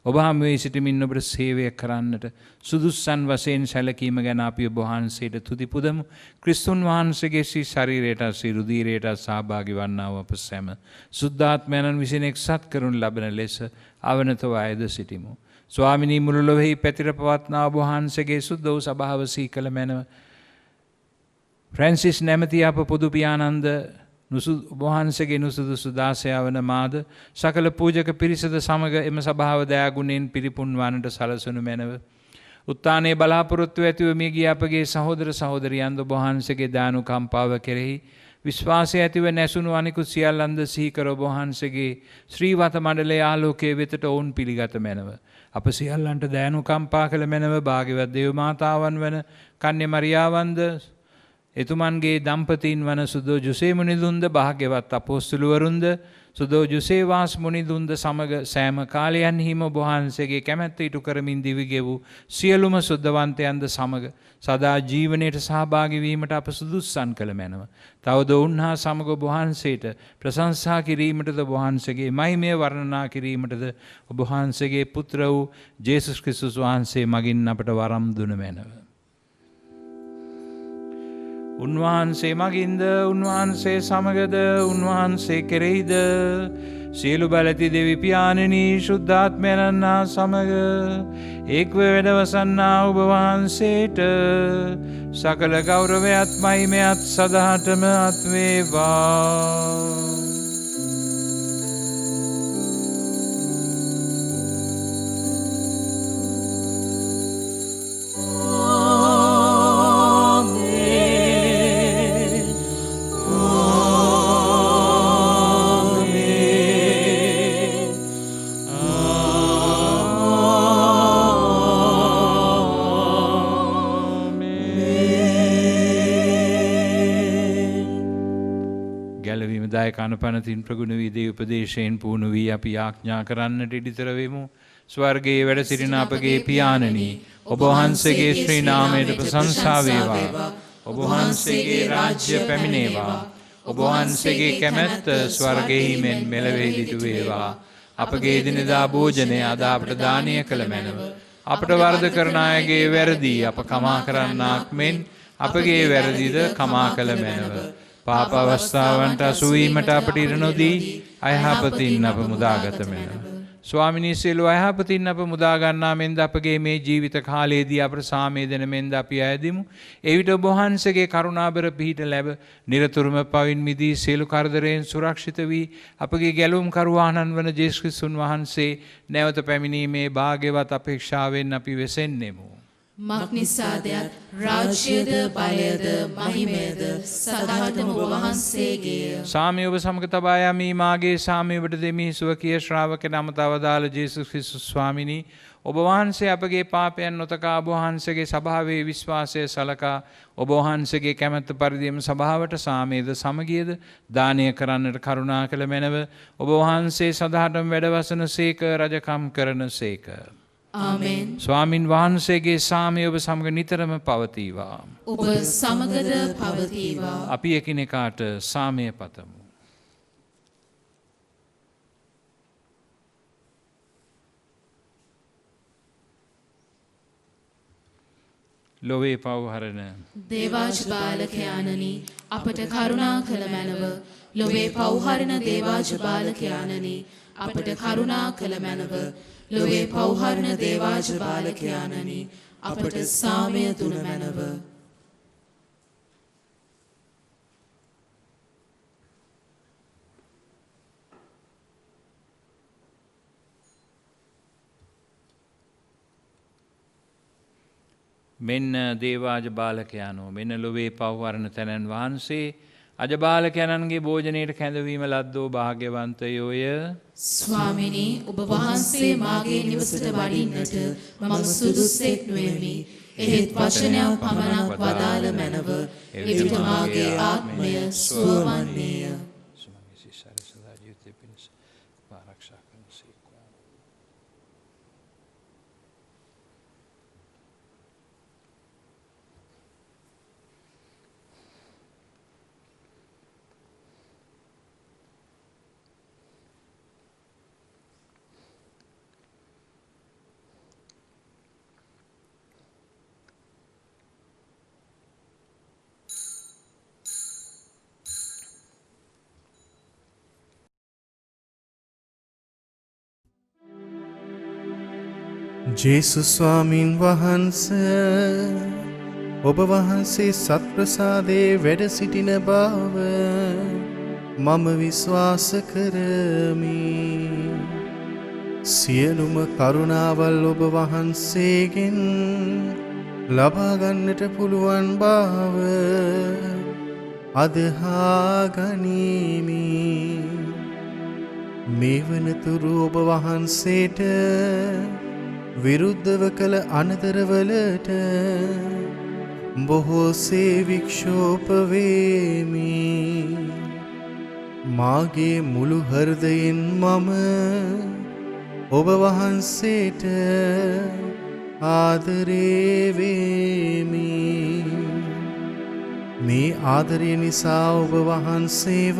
ඔබ හමුවේ සිටමින් ඔබට සේවය කරන්නට සුදුස්සන් වශයෙන් සැලකීම ගැන අපි ඔබ වහන්සේට තුති පුදමු. ක්‍රිස්තුන් වහන්සේගේ ශ්‍රී ශරීරයට ශ්‍රී රුධීරයට සහභාගී වන්නා වූ අප සැම සුද්ධාත්මයන්න් විසින් එක්සත් කරනු ලබන ලෙස අවනත වයද සිටිමු. ස්වාමිනී මුළු ලොවෙහි පැතිර පවත්නා ඔබ වහන්සේගේ සුද්ධ වූ සභාව සීකල මැනව. ෆ්‍රැන්සිස් නැමැති අප පොදු පියානන්ද ඔබ වහන්සේගේ නුසුදුසු දාසයා වන මාද සකල පූජක පිරිසද සමග එම සභාව දයාගුණයෙන් පිරිපුන් වන්නට සලසනු මැනව. උත්තානයේ බලාපොරොත්තු ඇතිව මිය ගිය අපගේ සහෝදර සහෝදරියන්ද ඔබ වහන්සේගේ දානුකම්පාව කෙරෙහි විශ්වාසය ඇතිව නැසුණු අනිකුත් සියල්ලන්ද සිහි කර ඔබ වහන්සේගේ ශ්‍රීවත මණ්ඩලයේ ආලෝකයේ වෙතට ඔවුන් පිළිගත මැනව. අප සියල්ලන්ට දයානුකම්පා කළ මැනව. භාග්‍යවත් දේව මාතාවන් වන කන්‍ය මරියාවන්ද එතුමන්ගේ දම්පතීන් වන සුදෝ ජුසේ මුනිදුන්ද භාග්‍යවත් අපොස්තුලවරුන්ද සුදෝ ජුසේවාස් මුනිදුන්ද සමග සෑම කාලයන්හිම ඔබ වහන්සේගේ කැමැත්ත ඉටු කරමින් දිවිගෙවූ සියලුම සුද්ධවන්තයන්ද සමග සදා ජීවනයට සහභාගී වීමට අප සුදුස්සන් කළ මැනව. තවද ඔවුන් හා සමග ඔබ වහන්සේට ප්‍රශංසා කිරීමටද ඔබ වහන්සේගේ මහිමය වර්ණනා කිරීමටද ඔබ වහන්සේගේ පුත්‍ර වූ ජේසුස් ක්‍රිස්තුස් වහන්සේ මගින් අපට වරම් දුන මැනව. උන්වහන්සේ මගින්ද උන්වහන්සේ සමගද උන්වහන්සේ කෙරෙහිද සියලු බලති දෙවි පියාණෙනි ශුද්ධාත්මයන් හා සමග එක්ව වැඩවසන්නා ඔබ වහන්සේට සකල ගෞරවයත් මහිමයත් සදාටම අත් වේවා. කනපනතින් ප්‍රගුණ වී දේ උපදේශයෙන් පුහුණු වී අපි යාඥා කරන්නට ඉදිතර වෙමු. ස්වර්ගයේ වැඩ සිටින අපගේ පියාණනි ඔබ වහන්සේගේ ශ්‍රී නාමයට ප්‍රශංසා වේවා. ඔබ වහන්සේගේ රාජ්‍ය පැමිණේවා. ඔබ වහන්සේගේ කැමැත්ත ස්වර්ගයෙහි මෙන් මෙලොවෙහි දිටු වේවා. අපගේ දිනදා භෝජනය අද අපට දානය කළ මැනව. අපට වරද කරන අයගේ වැරදි අප කමා කරන්නාක් මෙන් අපගේ වැරදිද කමා කළ මැනව. පාප අවස්ථාවන්ට අසුවීමට අපට ඉඩ නොදී අයහපතින් අප මුදාගත මැනව. ස්වාමිනී සියලු අයහපතින් අප මුදා ගන්නා මෙන්ද අපගේ මේ ජීවිත කාලයේදී අපට සාමය දෙන මෙන්ද අපි අයදිමු. එවිට ඔබ වහන්සේගේ කරුණාබර පිහිට ලැබ නිරතුරුම පවින් මිදී සියලු කරදරයෙන් සුරක්ෂිත වී අපගේ ගැලුම් කරුවාණන් වන ජේසුස් ක්‍රිස්තුන් වහන්සේ නැවත පැමිණීමේ භාග්‍යවත් අපේක්ෂාවෙන් අපි වෙසෙන්නෙමු. මක්නිසාදයක් රාජ්‍යද බලයද මහිමයද සදාටම ඔබ වහන්සේගේ. සාමය ඔබ සමග තබා යමි. මාගේ සාමය ඔබට දෙමි. සුවකීය ශ්‍රාවකයන් අමතවදාළ ජේසුස් ක්‍රිස්තුස් ස්වාමිනී ඔබ වහන්සේ අපගේ පාපයන් නොතකා ඔබ වහන්සේගේ සභාවේ විශ්වාසය සලකා ඔබ වහන්සේගේ කැමැත්ත පරිදිම සභාවට සාමයේද සමගියද දානය කරන්නට කරුණා කළ මැනව. ඔබ වහන්සේ සදාටම වැඩවසන සේක රජකම් කරන සේක. ආමෙන්. ස්වාමින් වහන්සේගේ සාමය ඔබ සමග නිතරම පවතිවා. ඔබ සමගද පවතිවා. අපි එකිනෙකාට සාමය පතමු. ලොවේ පව්හරණ දේවාජ් බාලකයාණනි අපට කරුණා කළ මැනව. ලොවේ පව්හරණ දේවාජ් බාලකයාණනි අපට කරුණා කළ මැනව. ලොවේ පව්හරණ දේවාජ බාලකයාණනි අපට සාමය දුන මැනව. මෙන්න දේවාජ බාලකයානෝ මෙන්න ලොවේ පව්හරණ තැනන් වහන්සේ අජබාලකයන්න්ගේ භෝජනයට කැඳවීම ලද්දෝ භාග්‍යවන්තයෝය. ස්වාමිනී ඔබ වහන්සේ මාගේ නිවසට වඩින්නට මම සුදුස්සෙක් නොවෙමි. එහෙත් වචනයක් පමණක් වදාළ මැනව. එවිට මාගේ ආත්මය සුවවන්නේය. ජේසුස් ස්වාමින් වහන්සේ ඔබ වහන්සේ සත්ප්‍රසාදයේ වැඩ සිටින බව මම විශ්වාස කරමි. සියලුම කරුණාවල් ඔබ වහන්සේගෙන් ලබා ගන්නට පුළුවන් බව අදහා ගනිමි. මේ වනතුරු ඔබ වහන්සේට විරුද්ධව කළ අනතරවලට බොහෝසේ වික්ෂෝප වේමි. මාගේ මුළු හෘදයෙන් මම ඔබ වහන්සේට ආදරේ වේමි. මේ ආදරය නිසා ඔබ වහන්සේව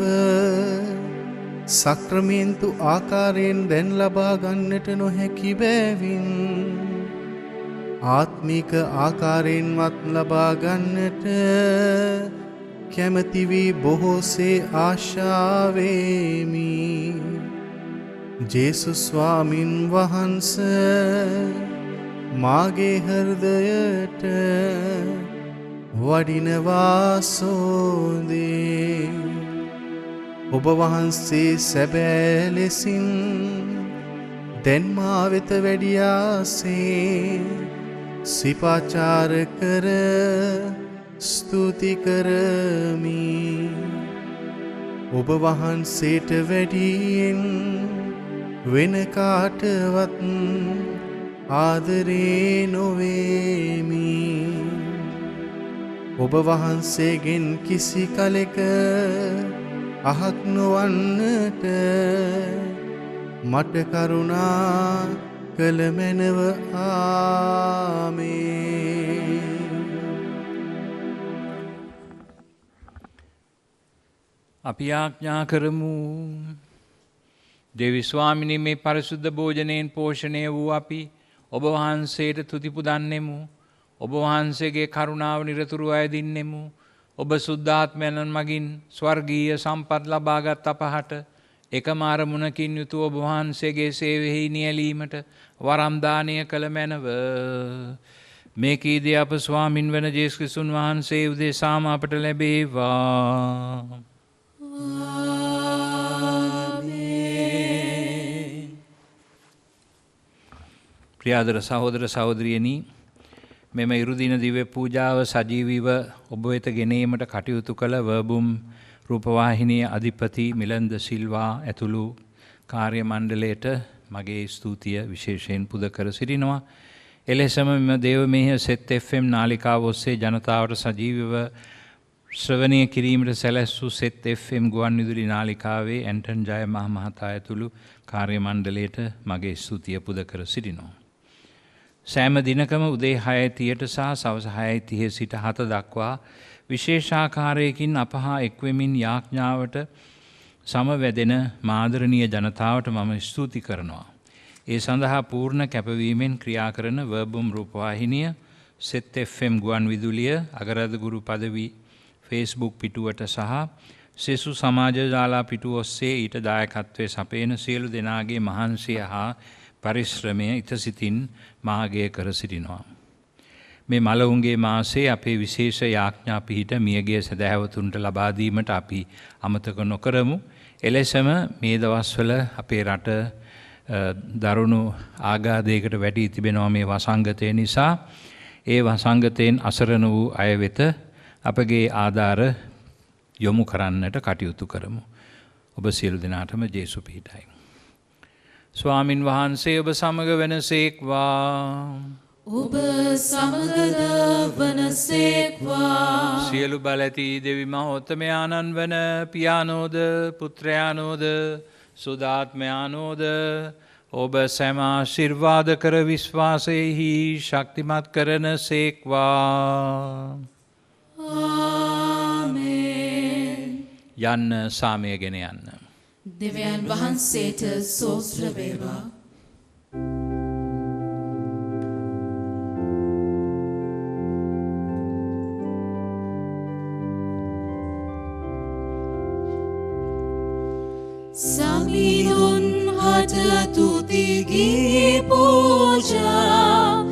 සක්‍රමේන්තු ආකාරයෙන් දැන් ලබා ගන්නට නොහැකි බැවින් ආත්මික ආකාරයෙන්වත් ලබා ගන්නට කැමති වී බොහෝසේ ආශාවෙමි. ජේසුස් ස්වාමින් වහන්සේ මාගේ හෘදයට වඩිනවා සෝදේ. ඔබ වහන්සේ සැබෑ ලෙසින් දැන් මා වෙත වැඩියාසේ සිපාචාර කර ස්තුති කරමි. ඔබ වහන්සේට වැඩියෙන් වෙන කාටවත් ආදරේ නොවේමි. ඔබ වහන්සේගෙන් කිසි කලෙක අහක් නොවන්නට මට කරුණා කළ මැනව. ආමේන්. අපි ආඥා කරමු. දෙවි ස්වාමිනී, මේ පරිසුද්ධ භෝජනයෙන් පෝෂණය වූ අපි ඔබ වහන්සේට තුති පුදන්නෙමු. ඔබ වහන්සේගේ කරුණාව නිරතුරු අයදින්නෙමු. ඔබ සුද්ධාත්මයන් මගින් ස්වර්ගීය සම්පත් ලබාගත් අපහට එකම අරමුණකින් යුතු ඔබ වහන්සේගේ සේවයෙහි නියැලීමට වරම් දානය කළ මැනව. මේ කීදී අප ස්වාමින් වන ජේසුස් ක්‍රිස්තුන් වහන්සේ උදෙසාම අපට ලැබේවා. ප්‍රියාදර සහෝදර සහෝදරියනි, මෙම ඉරුදින දිව්‍ය පූජාව සජීවීව ඔබ වෙත ගෙනීමට කටයුතු කළ වර්බුම් රූපවාහිනිය අධිපති මිලන්ද සිල්වා ඇතුළු කාර්ය මණ්ඩලයට මගේ ස්තුතිය විශේෂයෙන් පුද කර සිටිනවා. එලෙසම මෙම දේවමෙහෙය සෙත් FM නාලිකාව ඔස්සේ ජනතාවට සජීවීව ශ්‍රවණය කිරීමට සැලැස්සූ සෙත් FM ගුවන් විදුලි නාලිකාවේ ඇන්ටන් ජය මහතා ඇතුළු කාර්ය මණ්ඩලයට මගේ ස්තුතිය පුද කර සිටිනවා. සෑම දිනකම උදේ 6:30ට සහ සවස 6:30 සිට 7 දක්වා විශේෂාකාරයකින් අප හා එක්වෙමින් යාඥාවට සමවැදෙන මාදරණීය ජනතාවට මම ස්තුති කරනවා. ඒ සඳහා පූර්ණ කැපවීමෙන් ක්‍රියා කරන වර්බුම් රූපවාහිනිය, සෙත් FM ගුවන් විදුලිය, අගරදගුරු පදවි Facebook පිටුවට සහ සෙසු සමාජ ජාලා පිටුව ඔස්සේ ඊට දායකත්වයේ සපයන සියලු දෙනාගේ මහන්සිය හා පරිශ්‍රමය ඉතසිතින් මාගය කර සිටිනවා. මේ මළවුන්ගේ මාසේ අපේ විශේෂ යාඥා පිහිට මියගිය සදහැවතුන්ට ලබා දීමට අපි අමතක නොකරමු. එලෙසම මේ දවස්වල අපේ රට දරුණු ආඝාතයකට වැටී තිබෙනවා මේ වසංගතය නිසා. ඒ වසංගතයෙන් අසරණ වූ අය වෙත අපගේ ආධාර යොමු කරන්නට කටයුතු කරමු. ඔබ සියලු දෙනාටම ජේසු පිහිටයි. ස්වාමින් වහන්සේ ඔබ සමග වෙනසේක්වා. ඔබ සමගද වනසේක්වා. සියලු බලැති දෙවි මහෝත්තමයාණන් වන පියානෝද පුත්‍රයානෝද සුදාත්මයානෝද ඔබ සැම ආශිර්වාද කර විශ්වාසයෙහි ශක්තිමත් කරන සේක්වා. ආමේන්. යන්න සාමය ගෙන යන්න. දෙවියන් වහන්සේට සෝස්ත්‍ර වේවා. සමිඳුන් හට තුති ගී පූජා පූජා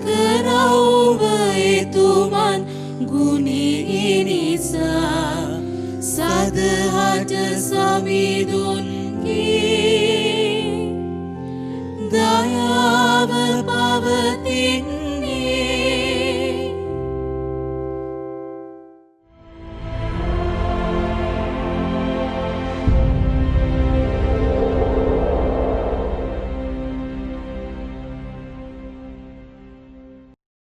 කරවුව එතුමන් ගුණී නිසා සදහට සමිඳුන්